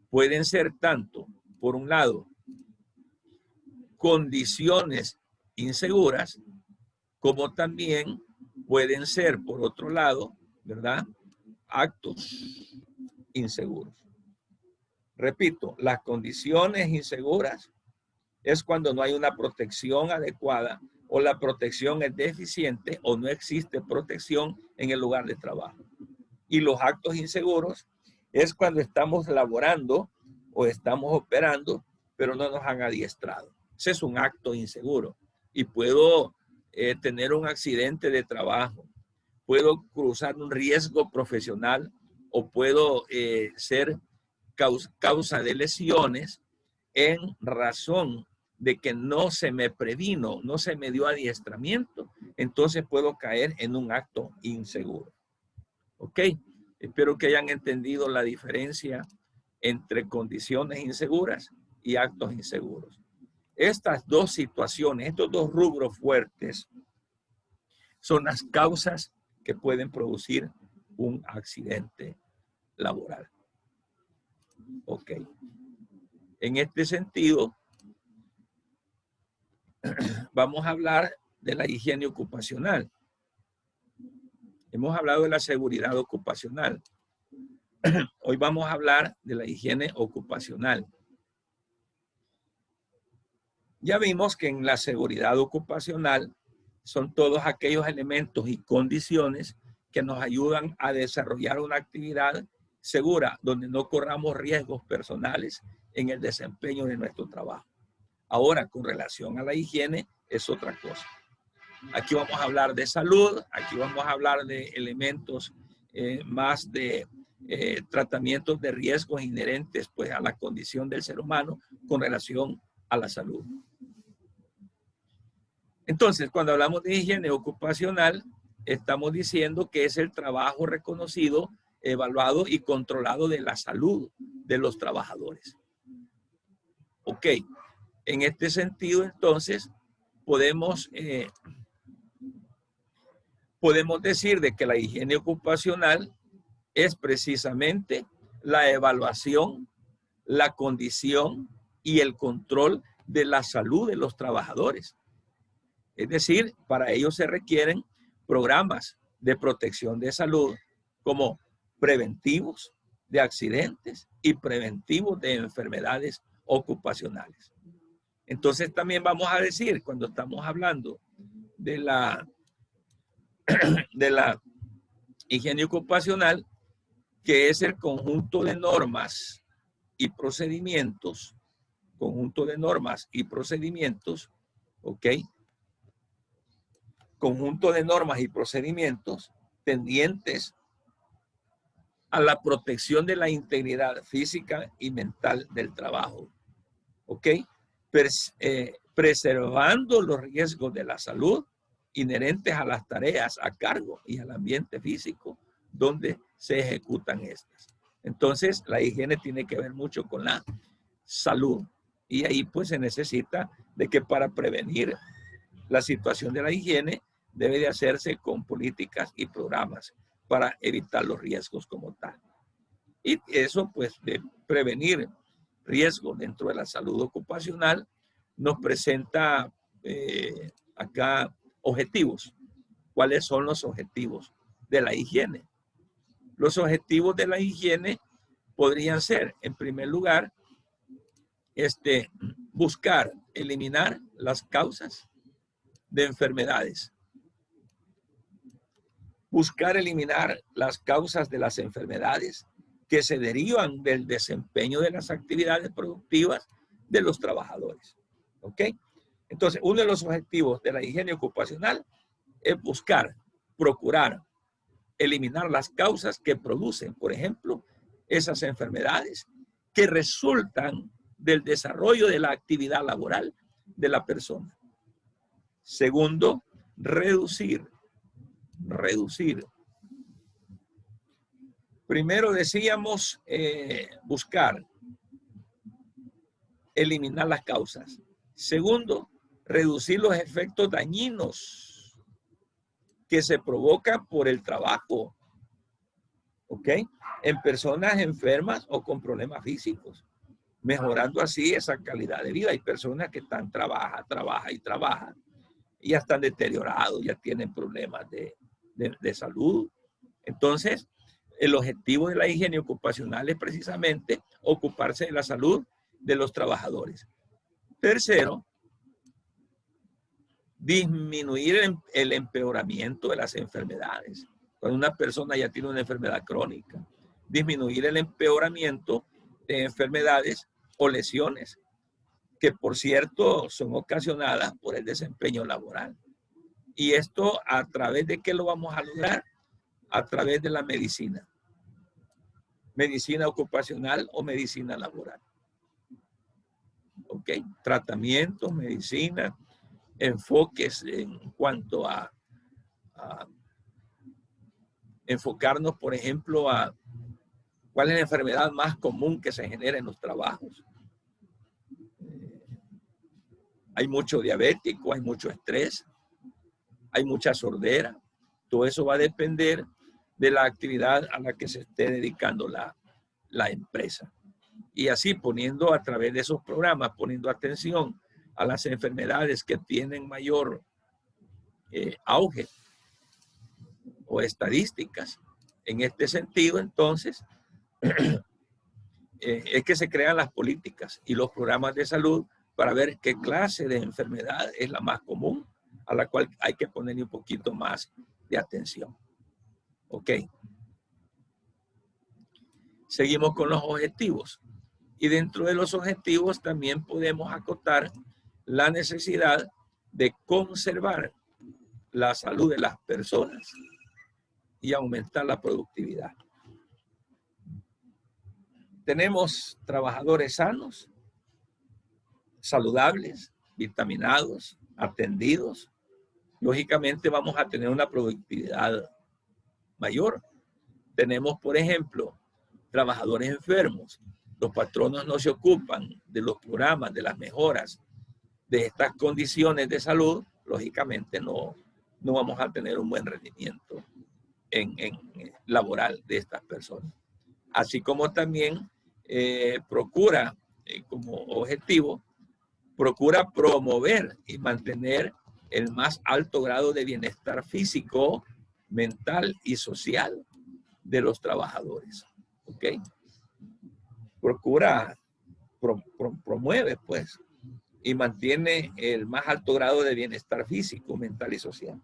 A: Pueden ser tanto, por un lado, condiciones inseguras, como también pueden ser, por otro lado, ¿verdad? Actos inseguros. Repito, las condiciones inseguras es cuando no hay una protección adecuada o la protección es deficiente o no existe protección en el lugar de trabajo. Y los actos inseguros es cuando estamos laborando o estamos operando, pero no nos han adiestrado. Ese es un acto inseguro y puedo tener un accidente de trabajo, puedo cruzar un riesgo profesional o puedo ser causa de lesiones en razón de que no se me previno, no se me dio adiestramiento, entonces puedo caer en un acto inseguro. ¿Ok? Espero que hayan entendido la diferencia entre condiciones inseguras y actos inseguros. Estas dos situaciones, estos dos rubros fuertes, son las causas que pueden producir un accidente laboral. Ok. En este sentido, vamos a hablar de la higiene ocupacional. Hemos hablado de la seguridad ocupacional. Hoy vamos a hablar de la higiene ocupacional. Ya vimos que en la seguridad ocupacional son todos aquellos elementos y condiciones que nos ayudan a desarrollar una actividad segura, donde no corramos riesgos personales en el desempeño de nuestro trabajo. Ahora, con relación a la higiene, es otra cosa. Aquí vamos a hablar de salud, aquí vamos a hablar de elementos más de tratamientos de riesgos inherentes pues, a la condición del ser humano con relación a la salud. Entonces, cuando hablamos de higiene ocupacional, estamos diciendo que es el trabajo reconocido, evaluado y controlado de la salud de los trabajadores. Ok, en este sentido, entonces, podemos decir de que la higiene ocupacional es precisamente la evaluación, la condición y el control de la salud de los trabajadores. Es decir, para ello se requieren programas de protección de salud como preventivos de accidentes y preventivos de enfermedades ocupacionales. Entonces también vamos a decir, cuando estamos hablando de la higiene ocupacional, que es el conjunto de normas y procedimientos, ¿ok? Conjunto de normas y procedimientos tendientes a la protección de la integridad física y mental del trabajo, ¿ok? Preservando los riesgos de la salud inherentes a las tareas a cargo y al ambiente físico donde se ejecutan estas. Entonces, la higiene tiene que ver mucho con la salud y ahí pues se necesita de que para prevenir la situación de la higiene debe de hacerse con políticas y programas para evitar los riesgos como tal. Y eso pues de prevenir riesgos dentro de la salud ocupacional nos presenta acá objetivos. ¿Cuáles son los objetivos de la higiene? Los objetivos de la higiene podrían ser, en primer lugar, buscar eliminar las causas de enfermedades. Buscar eliminar las causas de las enfermedades que se derivan del desempeño de las actividades productivas de los trabajadores. ¿Ok? Entonces, uno de los objetivos de la higiene ocupacional es buscar, procurar, eliminar las causas que producen, por ejemplo, esas enfermedades que resultan del desarrollo de la actividad laboral de la persona. Segundo, reducir. Primero decíamos buscar, eliminar las causas. Segundo, reducir los efectos dañinos que se provocan por el trabajo, ¿ok? En personas enfermas o con problemas físicos, mejorando así esa calidad de vida. Hay personas que están, trabajan y ya están deteriorados, ya tienen problemas de salud. Entonces, el objetivo de la higiene ocupacional es precisamente ocuparse de la salud de los trabajadores. Tercero, disminuir el empeoramiento de las enfermedades. Cuando una persona ya tiene una enfermedad crónica, disminuir el empeoramiento de enfermedades o lesiones, que por cierto son ocasionadas por el desempeño laboral. Y esto, ¿a través de qué lo vamos a lograr? A través de la medicina. Medicina ocupacional o medicina laboral. ¿Ok? Tratamientos, medicina, enfoques en cuanto a enfocarnos, por ejemplo, a cuál es la enfermedad más común que se genera en los trabajos. Hay mucho diabético, hay mucho estrés, hay mucha sordera. Todo eso va a depender de la actividad a la que se esté dedicando la empresa. Y así poniendo a través de esos programas, poniendo atención a las enfermedades que tienen mayor auge o estadísticas. En este sentido, entonces, es que se crean las políticas y los programas de salud para ver qué clase de enfermedad es la más común, a la cual hay que ponerle un poquito más de atención. Ok. Seguimos con los objetivos. Y dentro de los objetivos también podemos acotar la necesidad de conservar la salud de las personas y aumentar la productividad. Tenemos trabajadores sanos, saludables, vitaminados, atendidos. Lógicamente vamos a tener una productividad mayor. Tenemos, por ejemplo, trabajadores enfermos. Los patronos no se ocupan de los programas, de las mejoras de estas condiciones de salud. Lógicamente no vamos a tener un buen rendimiento en laboral de estas personas. Así como también procura como objetivo, procura promover y mantener el más alto grado de bienestar físico, mental y social de los trabajadores. ¿Ok? Procura, promueve pues y mantiene el más alto grado de bienestar físico, mental y social.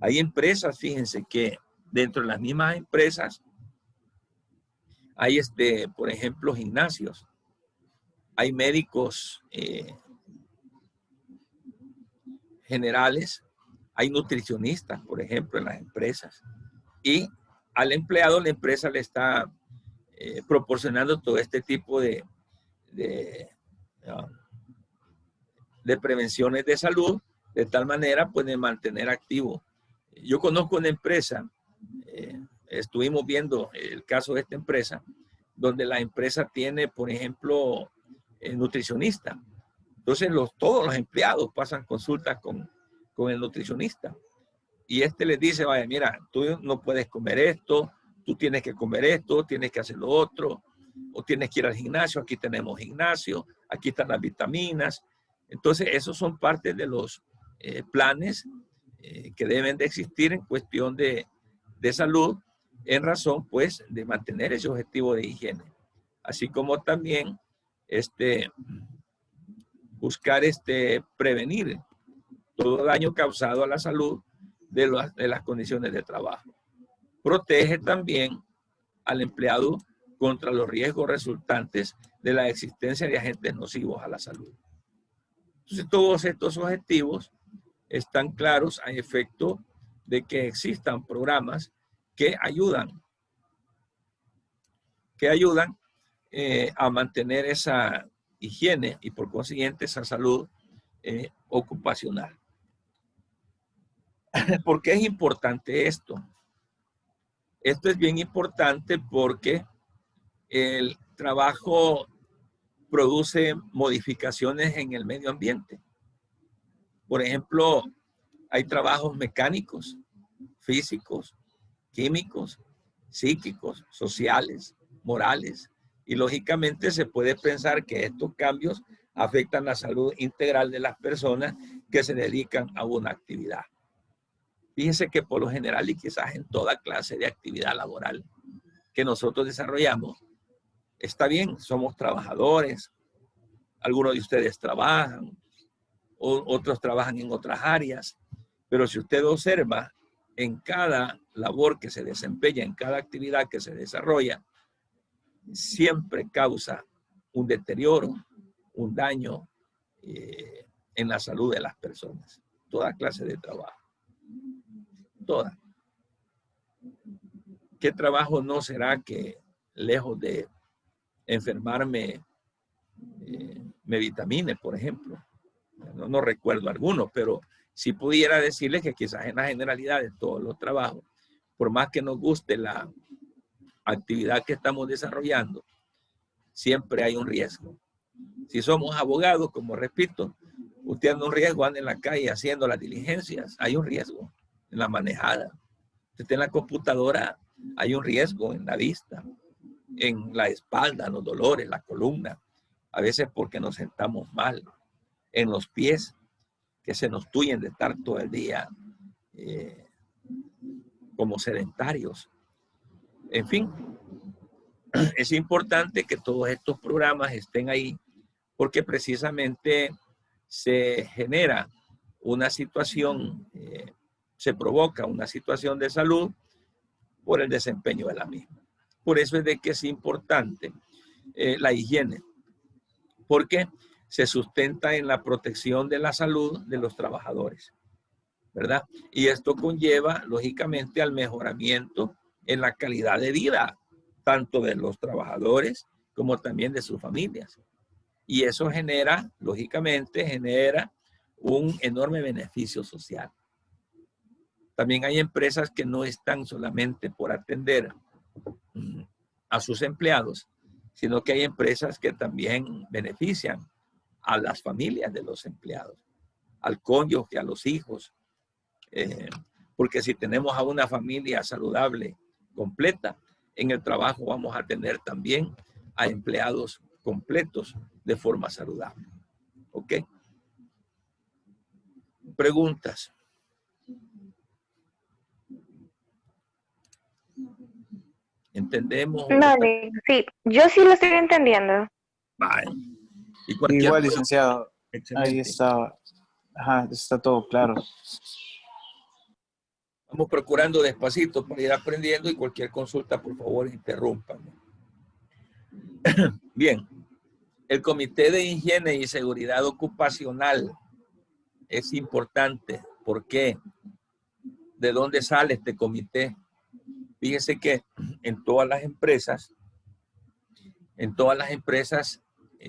A: Hay empresas, fíjense que dentro de las mismas empresas hay, por ejemplo, gimnasios. Hay médicos generales, hay nutricionistas, por ejemplo, en las empresas. Y al empleado, la empresa le está proporcionando todo este tipo de prevenciones de salud, de tal manera puede mantener activo. Yo conozco una empresa, estuvimos viendo el caso de esta empresa, donde la empresa tiene, por ejemplo, nutricionista. Entonces todos los empleados pasan consultas con el nutricionista. Y les dice, vaya, mira, tú no puedes comer esto, tú tienes que comer esto, tienes que hacer lo otro, o tienes que ir al gimnasio, aquí tenemos gimnasio, aquí están las vitaminas. Entonces, esos son parte de los planes que deben de existir en cuestión de salud, en razón, pues, de mantener ese objetivo de higiene. Así como también buscar prevenir todo daño causado a la salud de las condiciones de trabajo. Protege también al empleado contra los riesgos resultantes de la existencia de agentes nocivos a la salud. Entonces, todos estos objetivos están claros a efecto de que existan programas que ayudan a mantener esa higiene y por consiguiente esa salud ocupacional. ¿Por qué es importante esto? Esto es bien importante porque el trabajo produce modificaciones en el medio ambiente. Por ejemplo, hay trabajos mecánicos, físicos, químicos, psíquicos, sociales, morales, y lógicamente se puede pensar que estos cambios afectan la salud integral de las personas que se dedican a una actividad. Fíjense que por lo general y quizás en toda clase de actividad laboral que nosotros desarrollamos, está bien, somos trabajadores, algunos de ustedes trabajan, otros trabajan en otras áreas, pero si usted observa en cada labor que se desempeña, en cada actividad que se desarrolla, siempre causa un deterioro, un daño en la salud de las personas. Toda clase de trabajo. Toda. ¿Qué trabajo no será que lejos de enfermarme me vitamine, por ejemplo? No recuerdo alguno, pero si pudiera decirles que quizás en la generalidad de todos los trabajos, por más que nos guste la actividad que estamos desarrollando, siempre hay un riesgo. Si somos abogados, como repito, usted anda un riesgo, anda en la calle haciendo las diligencias, hay un riesgo en la manejada. Usted está en la computadora, hay un riesgo en la vista, en la espalda, los dolores, la columna, a veces porque nos sentamos mal, en los pies, que se nos tuyen de estar todo el día como sedentarios. En fin, es importante que todos estos programas estén ahí porque precisamente se genera una situación, se provoca una situación de salud por el desempeño de la misma. Por eso es de que es importante la higiene, porque se sustenta en la protección de la salud de los trabajadores, ¿verdad? Y esto conlleva, lógicamente, al mejoramiento en la calidad de vida, tanto de los trabajadores como también de sus familias. Y eso genera, lógicamente, genera un enorme beneficio social. También hay empresas que no están solamente por atender a sus empleados, sino que hay empresas que también benefician a las familias de los empleados, al cónyuge, a los hijos. Porque si tenemos a una familia saludable, completa, en el trabajo vamos a tener también a empleados completos de forma saludable. ¿Ok? Preguntas. ¿Entendemos?
B: No, sí, yo sí lo estoy entendiendo.
A: Vale.
D: Igual, licenciado.
A: Excelente.
D: Ahí está. Ajá, está todo claro.
A: Vamos procurando despacito para ir aprendiendo y cualquier consulta, por favor, interrúmpanme. Bien. El Comité de Higiene y Seguridad Ocupacional es importante. ¿Por qué? ¿De dónde sale este comité? Fíjese que en todas las empresas,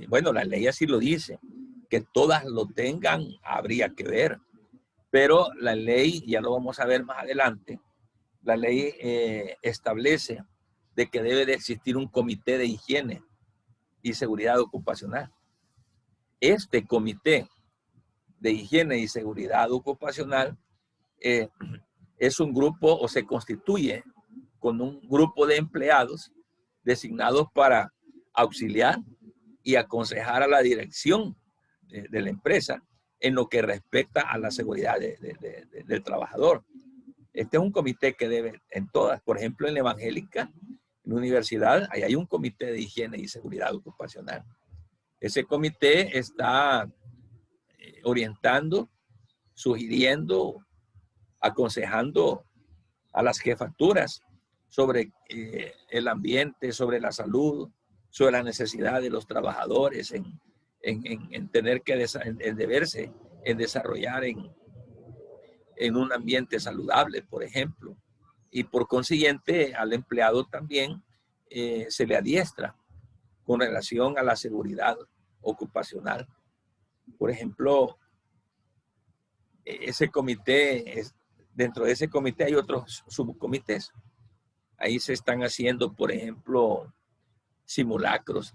A: bueno, la ley así lo dice, que todas lo tengan, habría que ver. Pero la ley, ya lo vamos a ver más adelante, la ley establece de que debe de existir un comité de higiene y seguridad ocupacional. Este comité de higiene y seguridad ocupacional es un grupo o se constituye con un grupo de empleados designados para auxiliar y aconsejar a la dirección de la empresa en lo que respecta a la seguridad del trabajador. Este es un comité que debe en todas, por ejemplo en la evangélica, en la universidad, ahí hay un comité de higiene y seguridad ocupacional. Ese comité está orientando, sugiriendo, aconsejando a las jefaturas sobre el ambiente, sobre la salud, sobre la necesidad de los trabajadores en tener que deberse en desarrollar en un ambiente saludable, por ejemplo. Y por consiguiente, al empleado también se le adiestra con relación a la seguridad ocupacional. Por ejemplo, ese comité, dentro de ese comité hay otros subcomités. Ahí se están haciendo, por ejemplo, simulacros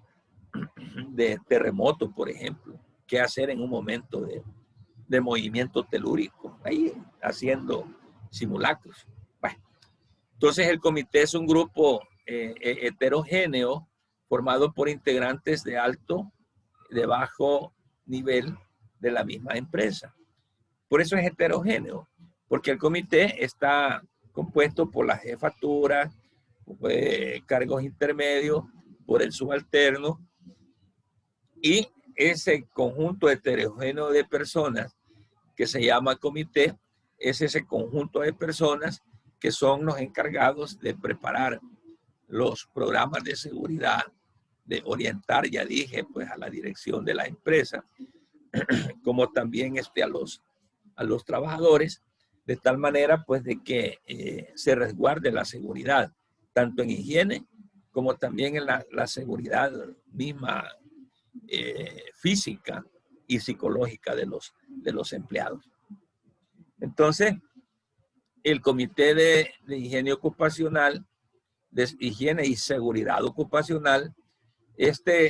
A: de terremoto, por ejemplo. ¿Qué hacer en un momento de movimiento telúrico? Ahí haciendo simulacros. Bueno, entonces el comité es un grupo heterogéneo formado por integrantes de alto, de bajo nivel de la misma empresa. Por eso es heterogéneo, porque el comité está compuesto por la jefatura, cargos intermedios, por el subalterno, y ese conjunto heterogéneo de personas que se llama comité es ese conjunto de personas que son los encargados de preparar los programas de seguridad, de orientar, ya dije, pues a la dirección de la empresa, como también a los trabajadores, de tal manera pues de que se resguarde la seguridad, tanto en higiene como también en la seguridad misma física y psicológica de los empleados. Entonces, el Comité de Higiene Ocupacional, de Higiene y Seguridad Ocupacional,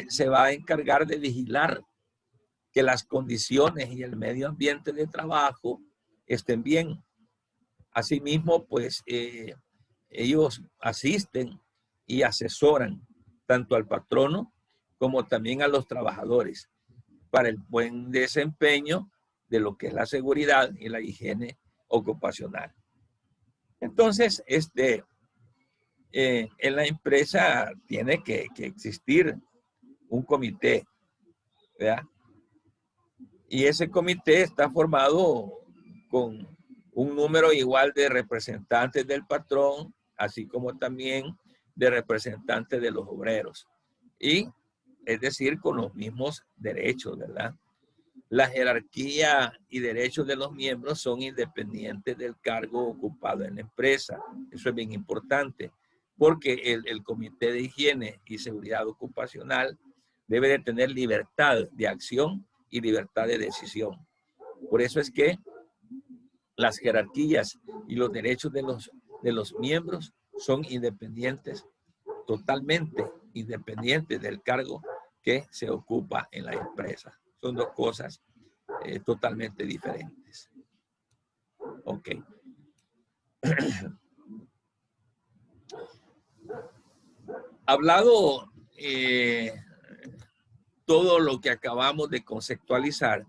A: se va a encargar de vigilar que las condiciones y el medio ambiente de trabajo estén bien. Asimismo, pues ellos asisten y asesoran tanto al patrono como también a los trabajadores para el buen desempeño de lo que es la seguridad y la higiene ocupacional. Entonces, en la empresa tiene que existir un comité, ¿verdad? Y ese comité está formado con un número igual de representantes del patrón, así como también de representantes de los obreros. Y es decir, con los mismos derechos, ¿verdad? La jerarquía y derechos de los miembros son independientes del cargo ocupado en la empresa. Eso es bien importante, porque el Comité de Higiene y Seguridad Ocupacional debe de tener libertad de acción y libertad de decisión. Por eso es que las jerarquías y los derechos de los miembros son independientes, totalmente independientes del cargo que se ocupa en la empresa. Son dos cosas totalmente diferentes. Ok. Hablado todo lo que acabamos de conceptualizar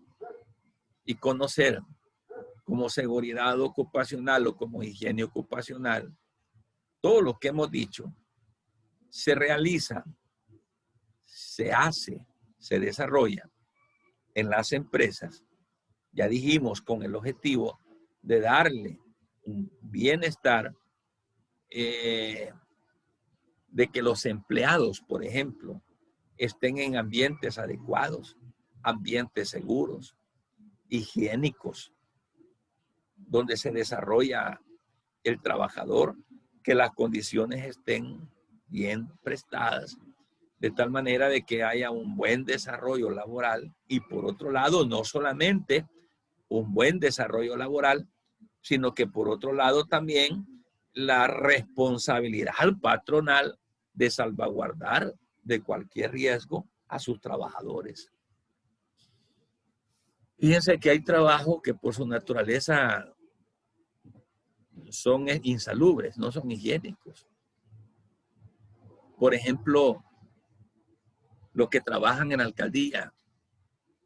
A: y conocer como seguridad ocupacional o como higiene ocupacional, todo lo que hemos dicho se realiza, se hace, se desarrolla en las empresas, ya dijimos, con el objetivo de darle un bienestar, de que los empleados, por ejemplo, estén en ambientes adecuados, ambientes seguros, higiénicos, donde se desarrolla el trabajador, que las condiciones estén bien prestadas, de tal manera de que haya un buen desarrollo laboral y por otro lado, no solamente un buen desarrollo laboral, sino que por otro lado también la responsabilidad patronal de salvaguardar de cualquier riesgo a sus trabajadores. Fíjense que hay trabajos que por su naturaleza son insalubres, no son higiénicos. Por ejemplo, los que trabajan en alcaldía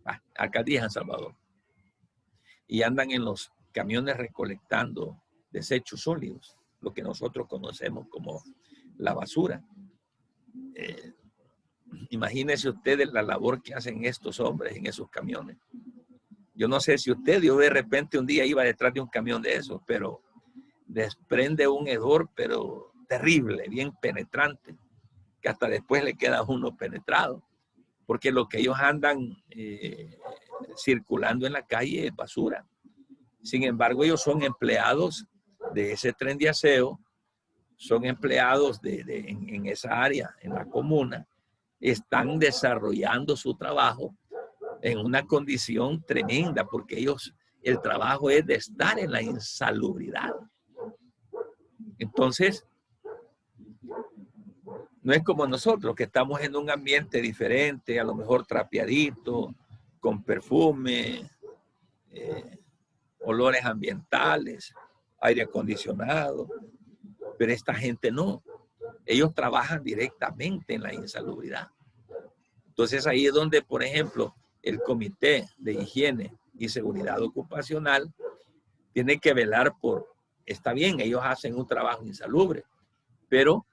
A: en San Salvador, y andan en los camiones recolectando desechos sólidos, lo que nosotros conocemos como la basura. Imagínense ustedes la labor que hacen estos hombres en esos camiones. Yo no sé si yo de repente un día iba detrás de un camión de esos, pero desprende un hedor, pero terrible, bien penetrante, que hasta después le queda a uno penetrado, porque lo que ellos andan circulando en la calle es basura. Sin embargo, ellos son empleados de ese tren de aseo, son empleados en esa área, en la comuna, están desarrollando su trabajo en una condición tremenda, porque ellos, el trabajo es de estar en la insalubridad. Entonces, no es como nosotros, que estamos en un ambiente diferente, a lo mejor trapeadito, con perfume, olores ambientales, aire acondicionado, pero esta gente no. Ellos trabajan directamente en la insalubridad. Entonces ahí es donde, por ejemplo, el Comité de Higiene y Seguridad Ocupacional tiene que velar por, está bien, ellos hacen un trabajo insalubre, pero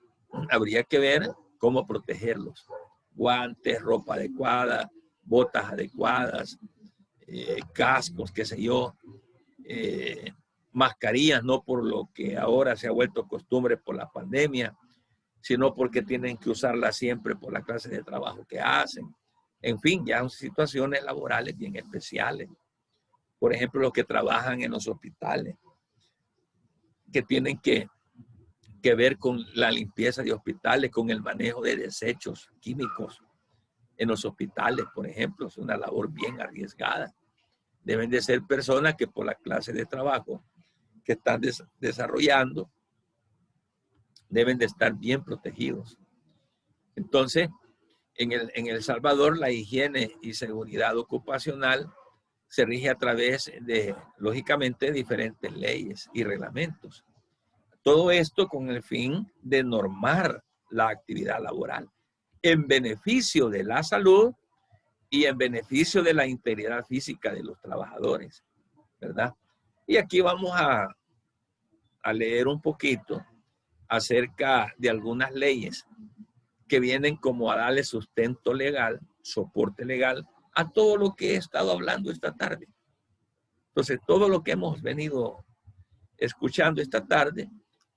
A: habría que ver cómo protegerlos. Guantes, ropa adecuada, botas adecuadas, cascos, qué sé yo, mascarillas, no por lo que ahora se ha vuelto costumbre por la pandemia, sino porque tienen que usarla siempre por la clase de trabajo que hacen. En fin, ya son situaciones laborales bien especiales. Por ejemplo, los que trabajan en los hospitales, que tienen que ver con la limpieza de hospitales, con el manejo de desechos químicos en los hospitales, por ejemplo, es una labor bien arriesgada. Deben de ser personas que por la clase de trabajo que están desarrollando, deben de estar bien protegidos. Entonces, en El Salvador, la higiene y seguridad ocupacional se rige a través de, lógicamente, diferentes leyes y reglamentos. Todo esto con el fin de normar la actividad laboral en beneficio de la salud y en beneficio de la integridad física de los trabajadores, ¿verdad? Y aquí vamos a leer un poquito acerca de algunas leyes que vienen como a darle sustento legal, soporte legal a todo lo que he estado hablando esta tarde. Entonces, todo lo que hemos venido escuchando esta tarde,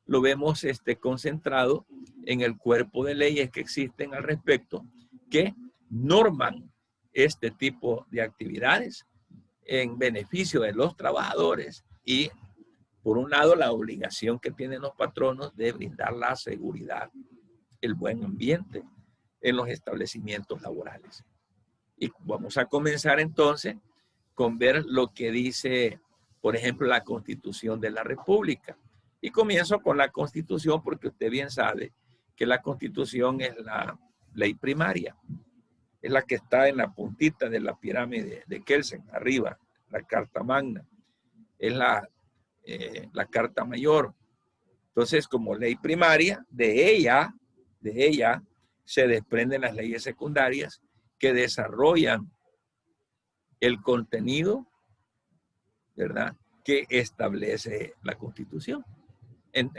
A: lo vemos concentrado en el cuerpo de leyes que existen al respecto, que norman este tipo de actividades en beneficio de los trabajadores y, por un lado, la obligación que tienen los patronos de brindar la seguridad, el buen ambiente en los establecimientos laborales. Y vamos a comenzar entonces con ver lo que dice, por ejemplo, la Constitución de la República. Y comienzo con la Constitución porque usted bien sabe que la Constitución es la ley primaria. Es la que está en la puntita de la pirámide de Kelsen, arriba, la Carta Magna. Es la Carta Mayor. Entonces, como ley primaria, de ella se desprenden las leyes secundarias que desarrollan el contenido, ¿verdad?, que establece la Constitución en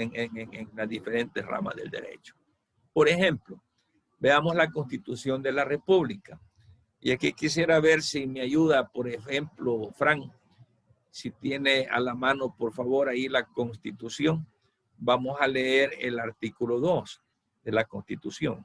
A: las diferentes ramas del derecho. Por ejemplo, veamos la Constitución de la República. Y aquí quisiera ver si me ayuda, por ejemplo, Fran, si tiene a la mano, por favor, ahí la Constitución. Vamos a leer el artículo 2 de la Constitución.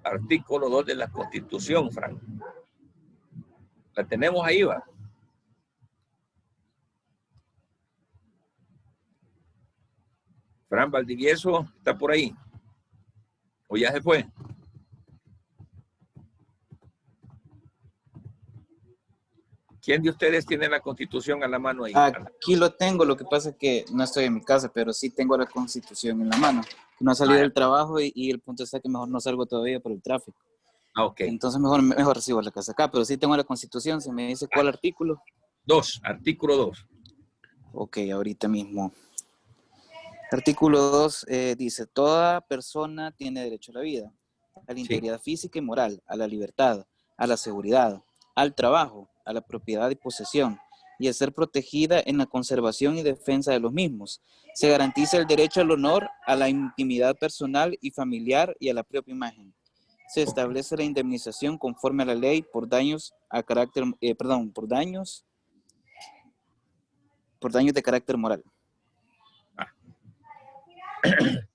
A: Artículo 2 de la Constitución, Fran. La tenemos ahí, va. Fran Valdivieso está por ahí. ¿O ya se fue? ¿Quién de ustedes tiene la Constitución a la mano ahí?
D: Aquí lo tengo, lo que pasa es que no estoy en mi casa, pero sí tengo la Constitución en la mano. No ha salido del trabajo y el punto está que mejor no salgo todavía por el tráfico.
A: Ok.
D: Entonces mejor recibo la casa acá, pero sí tengo la Constitución. ¿Se me dice cuál artículo?
A: 2, artículo 2.
D: Ok, ahorita mismo. Artículo 2 dice, toda persona tiene derecho a la vida, a la integridad física y moral, a la libertad, a la seguridad, al trabajo, a la propiedad y posesión, y a ser protegida en la conservación y defensa de los mismos. Se garantiza el derecho al honor, a la intimidad personal y familiar y a la propia imagen. Se establece la indemnización conforme a la ley por daños a carácter, por daños de carácter moral.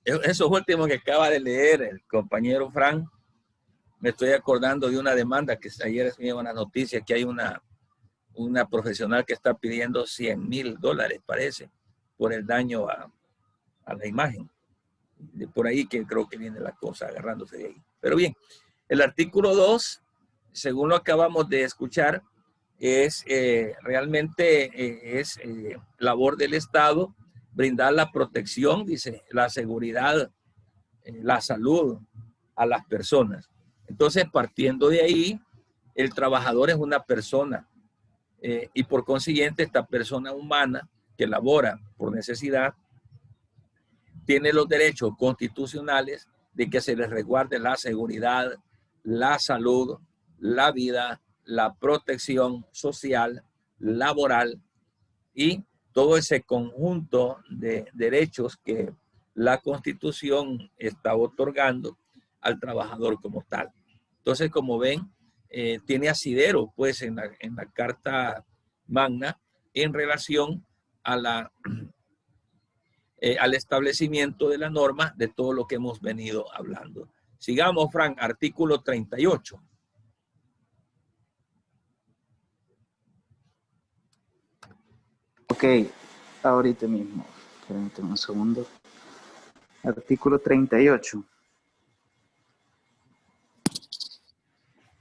A: Esos últimos que acaba de leer el compañero Frank, me estoy acordando de una demanda que ayer me dio una noticia que hay una profesional que está pidiendo $100,000, parece, por el daño a la imagen. De por ahí que creo que viene la cosa agarrándose de ahí. Pero bien, el artículo 2, según lo acabamos de escuchar, es realmente labor del Estado brindar la protección, dice, la seguridad, la salud a las personas. Entonces, partiendo de ahí, el trabajador es una persona y por consiguiente esta persona humana que labora por necesidad tiene los derechos constitucionales de que se les resguarde la seguridad, la salud, la vida, la protección social, laboral y todo ese conjunto de derechos que la Constitución está otorgando al trabajador como tal. Entonces, como ven, tiene asidero pues en la Carta Magna en relación a al establecimiento de la norma de todo lo que hemos venido hablando. Sigamos, Frank, artículo 38.
D: Ok, ahorita mismo. Permítame un segundo. Artículo 38.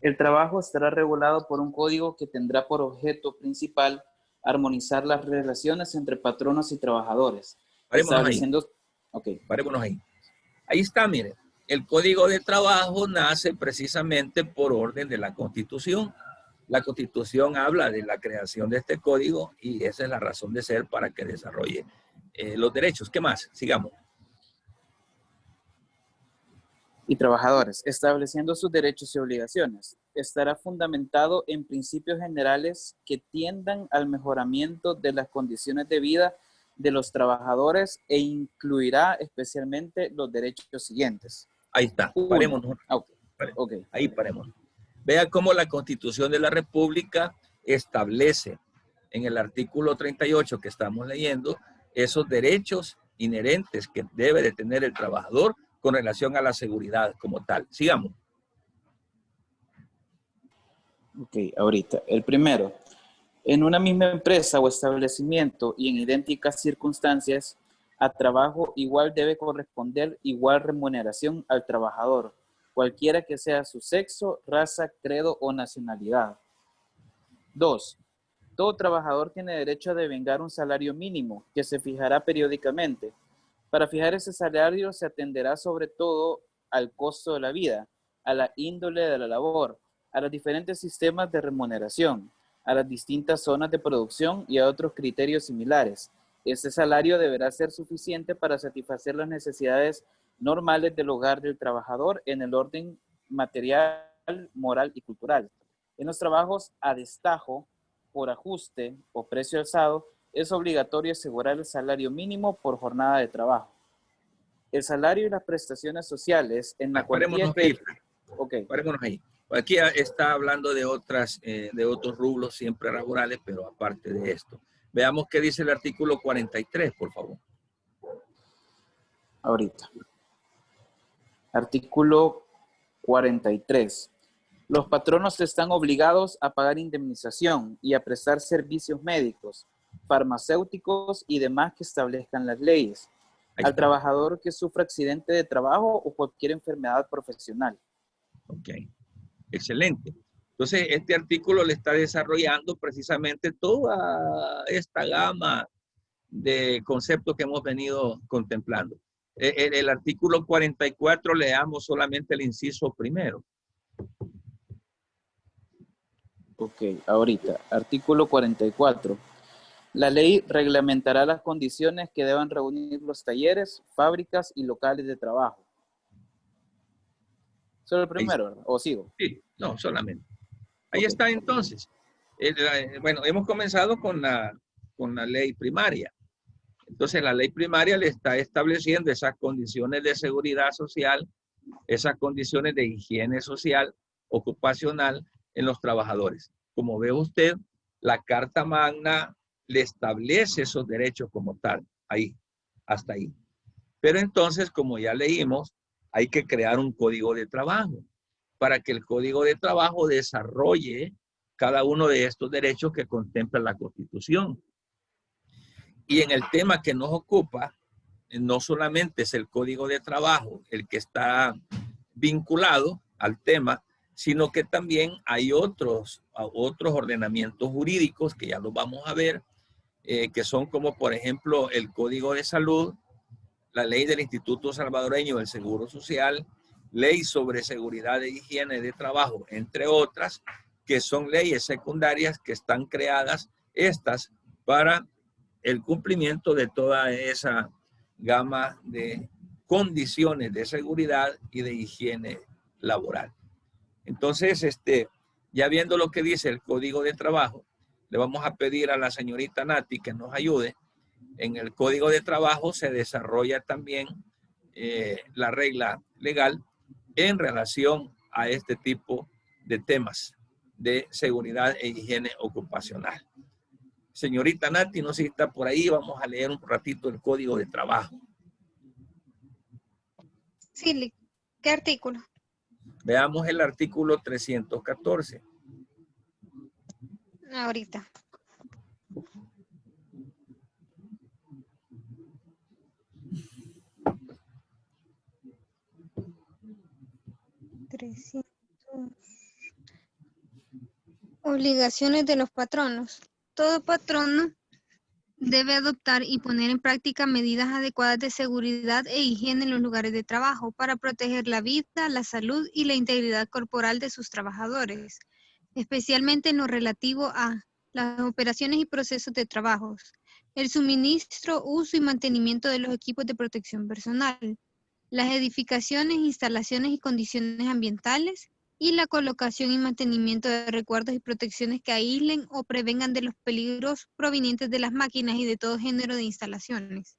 D: El trabajo estará regulado por un código que tendrá por objeto principal armonizar las relaciones entre patronos y trabajadores.
A: Parémonos
D: Estableciendo...
A: ahí.
D: Ok.
A: Parémonos ahí. Ahí está, mire. El Código de Trabajo nace precisamente por orden de la Constitución. La Constitución habla de la creación de este código y esa es la razón de ser para que desarrolle los derechos. ¿Qué más? Sigamos.
D: Y trabajadores, estableciendo sus derechos y obligaciones. Estará fundamentado en principios generales que tiendan al mejoramiento de las condiciones de vida de los trabajadores e incluirá especialmente los derechos siguientes.
A: Ahí está.
D: Uno.
A: Parémonos.
D: Okay.
A: Ahí parémonos. Vea cómo la Constitución de la República establece en el artículo 38 que estamos leyendo esos derechos inherentes que debe de tener el trabajador con relación a la seguridad como tal. Sigamos.
D: Ok, ahorita. El primero, en una misma empresa o establecimiento y en idénticas circunstancias, a trabajo igual debe corresponder igual remuneración al trabajador, cualquiera que sea su sexo, raza, credo o nacionalidad. 2. Todo trabajador tiene derecho a devengar un salario mínimo que se fijará periódicamente. Para fijar ese salario se atenderá sobre todo al costo de la vida, a la índole de la labor, a los diferentes sistemas de remuneración, a las distintas zonas de producción y a otros criterios similares. Este salario deberá ser suficiente para satisfacer las necesidades normales del hogar del trabajador en el orden material, moral y cultural. En los trabajos a destajo, por ajuste o precio alzado, es obligatorio asegurar el salario mínimo por jornada de trabajo. El salario y las prestaciones sociales en la cuantía que...
A: Parémonos ahí. Aquí está hablando de otros rubros siempre laborales, pero aparte de esto. Veamos qué dice el artículo 43, por favor.
D: Ahorita. Artículo 43. Los patronos están obligados a pagar indemnización y a prestar servicios médicos, farmacéuticos y demás que establezcan las leyes al trabajador que sufra accidente de trabajo o cualquier enfermedad profesional.
A: Ok, excelente. Entonces, este artículo le está desarrollando precisamente toda esta gama de conceptos que hemos venido contemplando. El artículo 44, leamos solamente el inciso primero.
D: Ok, ahorita, artículo 44. La ley reglamentará las condiciones que deban reunir los talleres, fábricas y locales de trabajo. ¿Solo el primero, verdad? ¿O sigo?
A: Sí, no, solamente. Ahí
D: Ok.
A: está entonces. Bueno, hemos comenzado con la ley primaria. Entonces la ley primaria le está estableciendo esas condiciones de seguridad social, esas condiciones de higiene social, ocupacional en los trabajadores. Como ve usted, la Carta Magna le establece esos derechos como tal, ahí, hasta ahí. Pero entonces, como ya leímos, hay que crear un código de trabajo para que el código de trabajo desarrolle cada uno de estos derechos que contempla la Constitución. Y en el tema que nos ocupa, no solamente es el código de trabajo el que está vinculado al tema, sino que también hay otros ordenamientos jurídicos que ya los vamos a ver, que son como por ejemplo el Código de Salud, la ley del Instituto Salvadoreño del Seguro Social, ley sobre seguridad e higiene de trabajo, entre otras, que son leyes secundarias que están creadas estas para el cumplimiento de toda esa gama de condiciones de seguridad y de higiene laboral. Entonces, ya viendo lo que dice el Código de Trabajo, le vamos a pedir a la señorita Nati que nos ayude. En el Código de Trabajo se desarrolla también la regla legal en relación a este tipo de temas de seguridad e higiene ocupacional. Señorita Nati, no sé si está por ahí, vamos a leer un ratito el Código de Trabajo.
E: Sí, ¿qué artículo?
A: Veamos el artículo 314.
E: Ahorita. Obligaciones de los patronos. Todo patrono debe adoptar y poner en práctica medidas adecuadas de seguridad e higiene en los lugares de trabajo para proteger la vida, la salud y la integridad corporal de sus trabajadores, especialmente en lo relativo a las operaciones y procesos de trabajos, el suministro, uso y mantenimiento de los equipos de protección personal, las edificaciones, instalaciones y condiciones ambientales, y la colocación y mantenimiento de recuerdos y protecciones que aíslen o prevengan de los peligros provenientes de las máquinas y de todo género de instalaciones.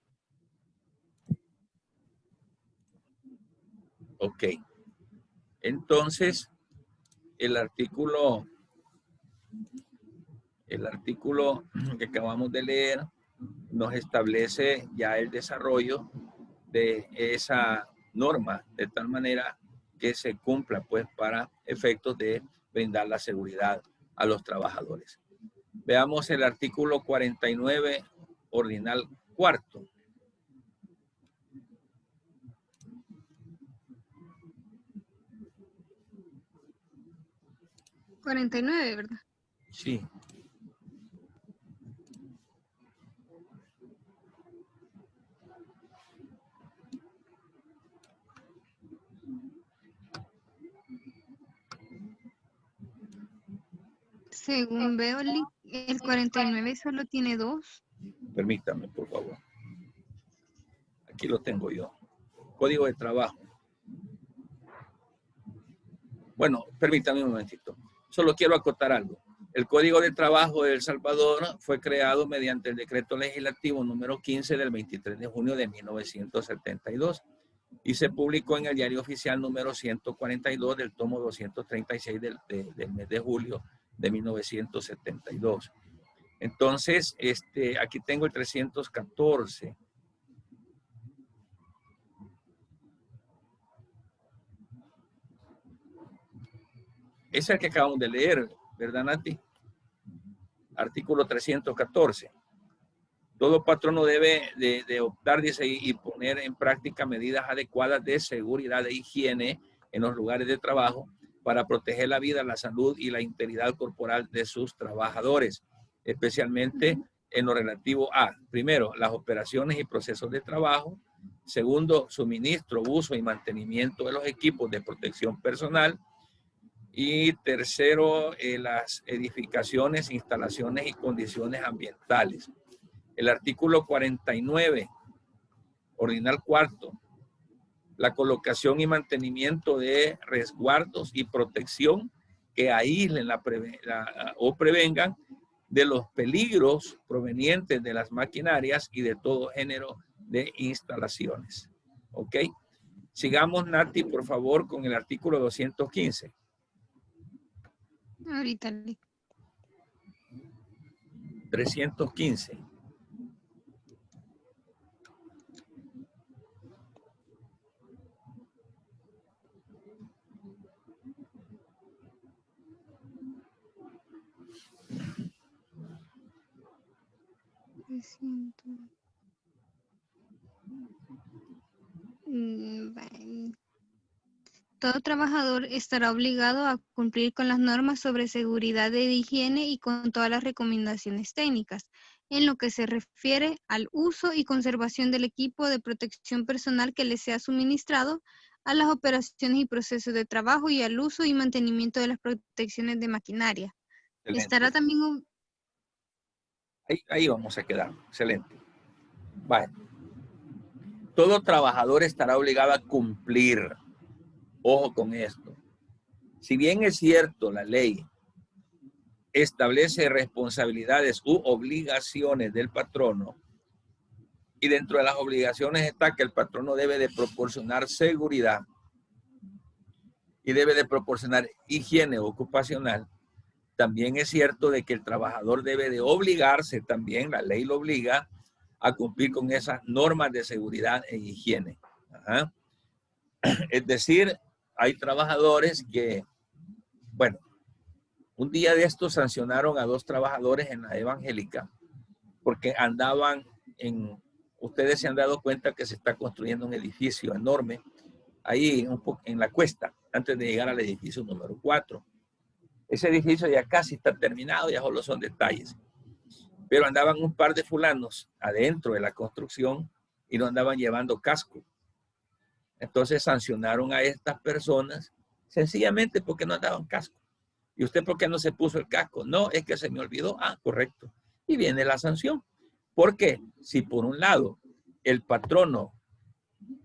A: Ok. Entonces, el artículo que acabamos de leer nos establece ya el desarrollo de esa norma de tal manera que se cumpla pues para efectos de brindar la seguridad a los trabajadores. Veamos el artículo 49, ordinal cuarto.
E: $49, ¿verdad?
A: Sí.
E: Según veo, el 49 solo tiene 2.
A: Permítame, por favor. Aquí lo tengo yo. Código de trabajo. Bueno, permítame un momentito. Solo quiero acotar algo. El Código de Trabajo de El Salvador fue creado mediante el Decreto Legislativo número 15 del 23 de junio de 1972 y se publicó en el Diario Oficial número 142 del tomo 236 del mes de julio de 1972. Entonces, aquí tengo el 314. Es el que acabamos de leer, ¿verdad, Nati? Artículo 314. Todo patrono debe de optar, dice, y poner en práctica medidas adecuadas de seguridad e higiene en los lugares de trabajo para proteger la vida, la salud y la integridad corporal de sus trabajadores, especialmente en lo relativo a, primero, las operaciones y procesos de trabajo, segundo, suministro, uso y mantenimiento de los equipos de protección personal, y tercero, las edificaciones, instalaciones y condiciones ambientales. El artículo 49, ordinal cuarto, la colocación y mantenimiento de resguardos y protección que aíslen o prevengan de los peligros provenientes de las maquinarias y de todo género de instalaciones. ¿Ok? Sigamos, Nati, por favor, con el artículo 215.
E: Ahorita.
A: 315.
E: Bueno. Todo trabajador estará obligado a cumplir con las normas sobre seguridad e higiene y con todas las recomendaciones técnicas, en lo que se refiere al uso y conservación del equipo de protección personal que le sea suministrado, a las operaciones y procesos de trabajo y al uso y mantenimiento de las protecciones de maquinaria.
A: Excelente.
E: Estará también...
A: Ahí vamos a quedar. Excelente. Vale. Todo trabajador estará obligado a cumplir. Ojo con esto. Si bien es cierto, la ley establece responsabilidades u obligaciones del patrono, y dentro de las obligaciones está que el patrono debe de proporcionar seguridad y debe de proporcionar higiene ocupacional, también es cierto de que el trabajador debe de obligarse también, la ley lo obliga a cumplir con esas normas de seguridad e higiene. Ajá. Es decir, hay trabajadores que, bueno, un día de estos sancionaron a 2 trabajadores en la evangélica porque andaban ustedes se han dado cuenta que se está construyendo un edificio enorme ahí en la cuesta, antes de llegar al edificio número 4. Ese edificio ya casi está terminado, ya solo son detalles. Pero andaban un par de fulanos adentro de la construcción y no andaban llevando casco. Entonces sancionaron a estas personas sencillamente porque no andaban casco. ¿Y usted por qué no se puso el casco? No, es que se me olvidó. Ah, correcto. Y viene la sanción. Porque si por un lado el patrono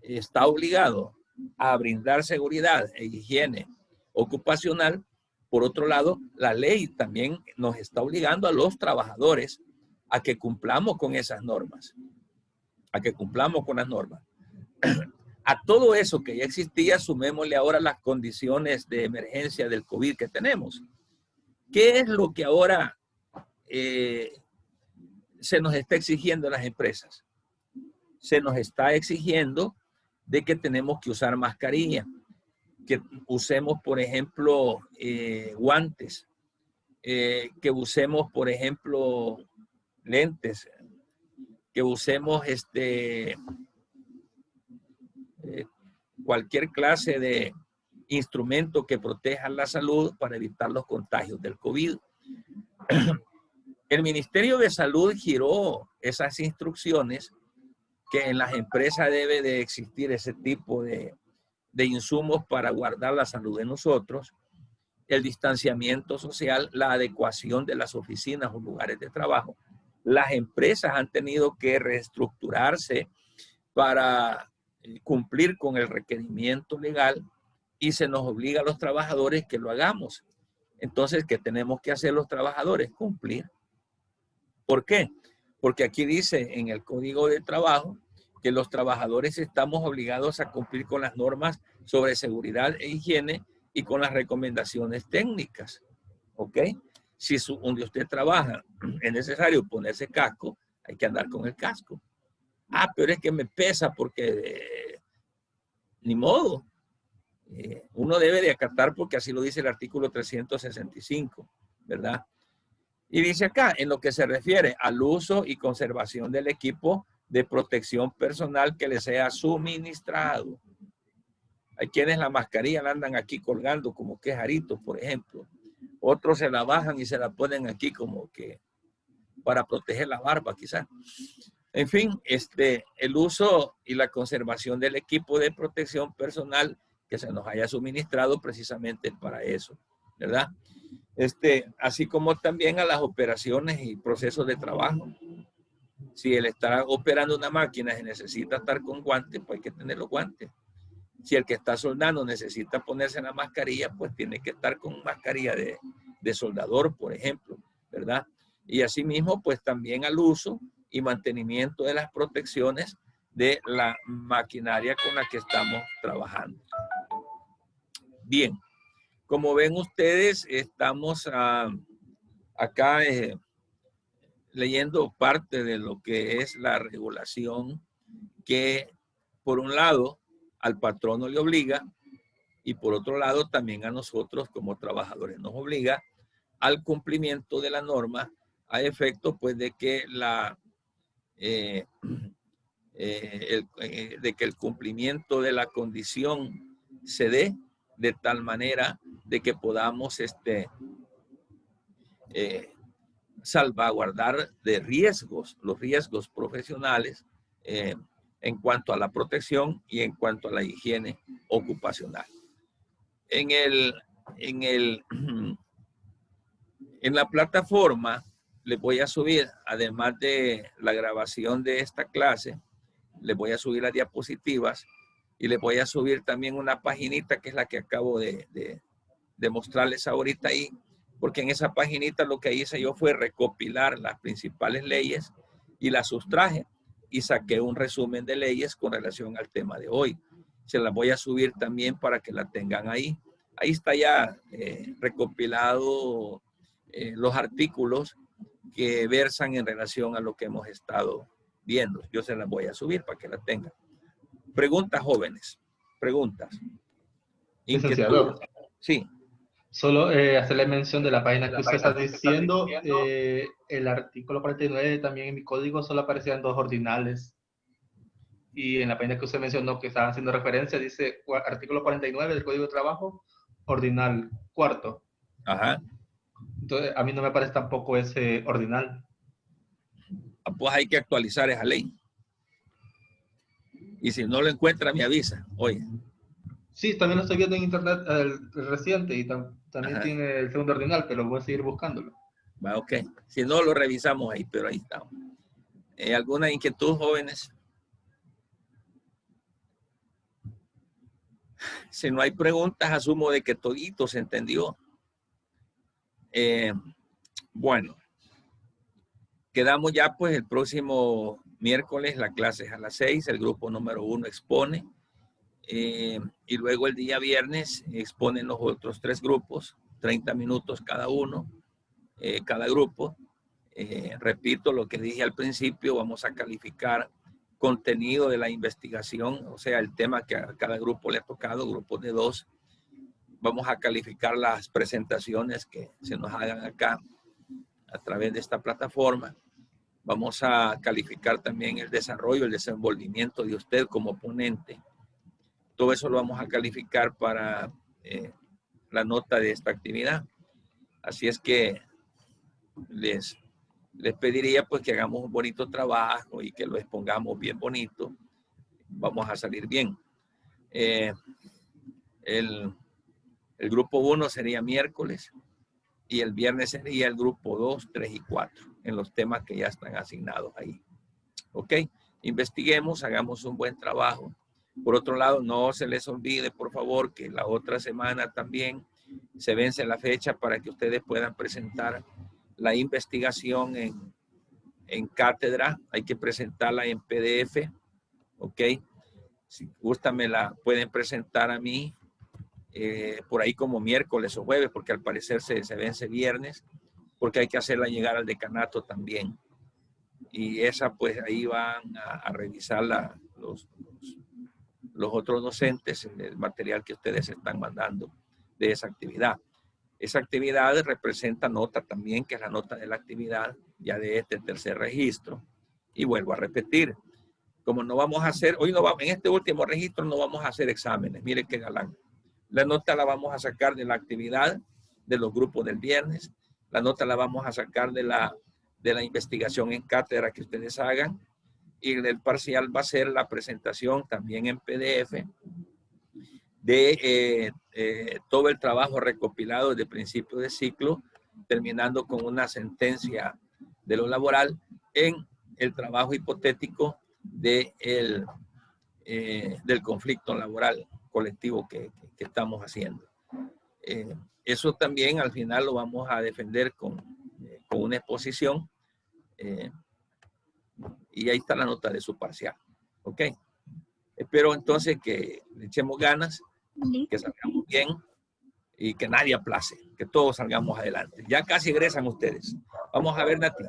A: está obligado a brindar seguridad e higiene ocupacional, por otro lado, la ley también nos está obligando a los trabajadores a que cumplamos con esas normas. A que cumplamos con las normas. A todo eso que ya existía, sumémosle ahora las condiciones de emergencia del COVID que tenemos. ¿Qué es lo que ahora se nos está exigiendo en las empresas? Se nos está exigiendo de que tenemos que usar mascarilla, que usemos, por ejemplo, guantes, que usemos, por ejemplo, lentes, que usemos cualquier clase de instrumento que proteja la salud para evitar los contagios del COVID. El Ministerio de Salud giró esas instrucciones que en las empresas debe de existir ese tipo de insumos para guardar la salud de nosotros, el distanciamiento social, la adecuación de las oficinas o lugares de trabajo. Las empresas han tenido que reestructurarse para cumplir con el requerimiento legal y se nos obliga a los trabajadores que lo hagamos. Entonces, ¿qué tenemos que hacer los trabajadores? Cumplir. ¿Por qué? Porque aquí dice en el Código de Trabajo que los trabajadores estamos obligados a cumplir con las normas sobre seguridad e higiene y con las recomendaciones técnicas. ¿Ok? Si donde usted trabaja es necesario ponerse casco, hay que andar con el casco. Ah, pero es que me pesa porque ni modo. Uno debe de acatar porque así lo dice el artículo 365, ¿verdad? Y dice acá, en lo que se refiere al uso y conservación del equipo de protección personal que le sea suministrado. Hay quienes la mascarilla la andan aquí colgando como que jaritos, por ejemplo. Otros se la bajan y se la ponen aquí como que para proteger la barba, quizás. En fin, el uso y la conservación del equipo de protección personal que se nos haya suministrado precisamente para eso, ¿verdad? Así como también a las operaciones y procesos de trabajo. Si él está operando una máquina y necesita estar con guantes, pues hay que tener los guantes. Si el que está soldando necesita ponerse la mascarilla, pues tiene que estar con mascarilla de soldador, por ejemplo, ¿verdad? Y asimismo, pues también al uso y mantenimiento de las protecciones de la maquinaria con la que estamos trabajando. Bien, como ven ustedes, estamos acá leyendo parte de lo que es la regulación que, por un lado, al patrono le obliga y por otro lado también a nosotros como trabajadores nos obliga al cumplimiento de la norma a efecto pues de que el cumplimiento de la condición se dé de tal manera de que podamos salvaguardar de riesgos, los riesgos profesionales en cuanto a la protección y en cuanto a la higiene ocupacional. En la plataforma les voy a subir, además de la grabación de esta clase, les voy a subir las diapositivas y les voy a subir también una paginita que es la que acabo de mostrarles ahorita ahí, porque en esa paginita lo que hice yo fue recopilar las principales leyes y las sustraje y saqué un resumen de leyes con relación al tema de hoy. Se las voy a subir también para que la tengan ahí. Ahí está ya recopilado los artículos que versan en relación a lo que hemos estado viendo. Yo se las voy a subir para que la tengan. Preguntas, jóvenes. Preguntas.
F: Licenciado.
A: Sí.
F: Solo hacerle mención de la página que usted está diciendo. El artículo 49 también en mi código solo aparecían 2 ordinales. Y en la página que usted mencionó que estaban haciendo referencia, dice artículo 49 del Código de Trabajo, ordinal 4.
A: Ajá.
F: Entonces, a mí no me aparece tampoco ese ordinal.
A: Pues hay que actualizar esa ley. Y si no lo encuentra, me avisa. Oye.
F: Sí, también lo estoy viendo en internet reciente y también
A: Ajá.
F: tiene el segundo ordinal, pero voy a seguir buscándolo.
A: Va, ok. Si no, lo revisamos ahí, pero ahí estamos. ¿Alguna inquietud, jóvenes? Si no hay preguntas, asumo de que todito se entendió. Bueno, quedamos ya pues el próximo miércoles, la clase es a las 6, el grupo número 1 expone. Y luego el día viernes exponen los otros 3 grupos, 30 minutos cada uno, cada grupo. Repito lo que dije al principio, vamos a calificar contenido de la investigación, o sea, el tema que a cada grupo le ha tocado, grupos de 2. Vamos a calificar las presentaciones que se nos hagan acá a través de esta plataforma. Vamos a calificar también el desarrollo, el desenvolvimiento de usted como ponente. Todo eso lo vamos a calificar para la nota de esta actividad. Así es que les pediría pues que hagamos un bonito trabajo y que lo expongamos bien bonito. Vamos a salir bien. El grupo 1 sería miércoles y el viernes sería el grupo 2, 3 y 4 en los temas que ya están asignados ahí. ¿Ok? Investiguemos, hagamos un buen trabajo. Por otro lado, no se les olvide, por favor, que la otra semana también se vence la fecha para que ustedes puedan presentar la investigación en cátedra. Hay que presentarla en PDF. ¿Ok? Si gustan, me la pueden presentar a mí por ahí como miércoles o jueves, porque al parecer se vence viernes, porque hay que hacerla llegar al decanato también. Y esa, pues, ahí van a revisar los otros docentes el material que ustedes están mandando de esa actividad. Esa actividad representa nota también, que es la nota de la actividad ya de este tercer registro. Y vuelvo a repetir, como no vamos a hacer, hoy no vamos, en este último registro no vamos a hacer exámenes, miren qué galán. La nota la vamos a sacar de la actividad de los grupos del viernes, la nota la vamos a sacar de la investigación en cátedra que ustedes hagan, y el parcial va a ser la presentación también en PDF de todo el trabajo recopilado desde principio de ciclo, terminando con una sentencia de lo laboral en el trabajo hipotético del conflicto laboral colectivo que estamos haciendo. Eso también al final lo vamos a defender con una exposición. Y ahí está la nota de su parcial. ¿Ok? Espero entonces que le echemos ganas, que salgamos bien y que nadie aplace, que todos salgamos adelante. Ya casi egresan ustedes. Vamos a ver, Nati.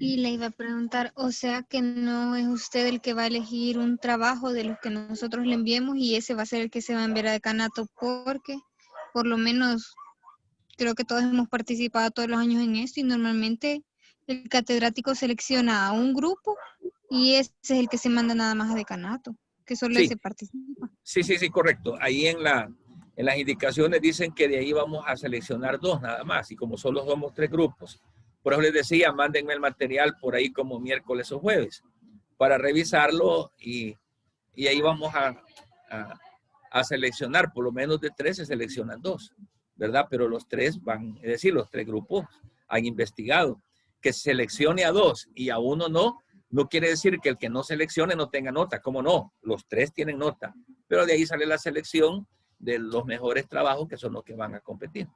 E: Y le iba a preguntar, o sea que no es usted el que va a elegir un trabajo de los que nosotros le enviemos y ese va a ser el que se va a enviar a decanato, porque por lo menos creo que todos hemos participado todos los años en esto y normalmente el catedrático selecciona a un grupo y ese es el que se manda nada más a decanato, que solo
A: Sí.
E: ese participa.
A: Sí, correcto. Ahí en las indicaciones dicen que de ahí vamos a seleccionar 2 nada más. Y como solo somos 3 grupos, por eso les decía, mándenme el material por ahí como miércoles o jueves para revisarlo y ahí vamos a seleccionar. Por lo menos de 3 se seleccionan 2, ¿verdad? Pero los 3 van, es decir, los 3 grupos han investigado. Que seleccione a 2 y a 1 no quiere decir que el que no seleccione no tenga nota. ¿Cómo no? Los 3 tienen nota. Pero de ahí sale la selección de los mejores trabajos que son los que van a competir.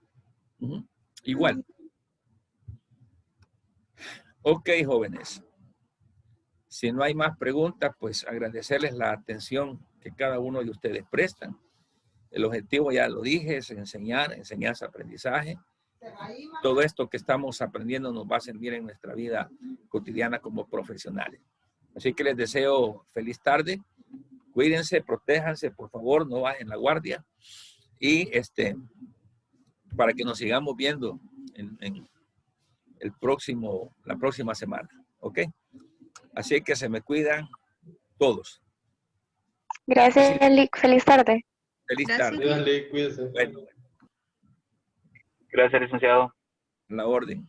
A: Igual. Ok, jóvenes. Si no hay más preguntas, pues agradecerles la atención que cada uno de ustedes prestan. El objetivo, ya lo dije, es enseñar, enseñanza, aprendizaje. Todo esto que estamos aprendiendo nos va a servir en nuestra vida cotidiana como profesionales. Así que les deseo feliz tarde. Cuídense, protéjanse, por favor, no bajen la guardia. Y para que nos sigamos viendo en la próxima semana. ¿Ok? Así que se me cuidan todos.
B: Gracias, Lick. Feliz tarde.
A: Feliz
E: Gracias.
A: tarde.
F: Cuídense, cuídense.
A: Bueno,
G: Gracias, licenciado.
A: la orden.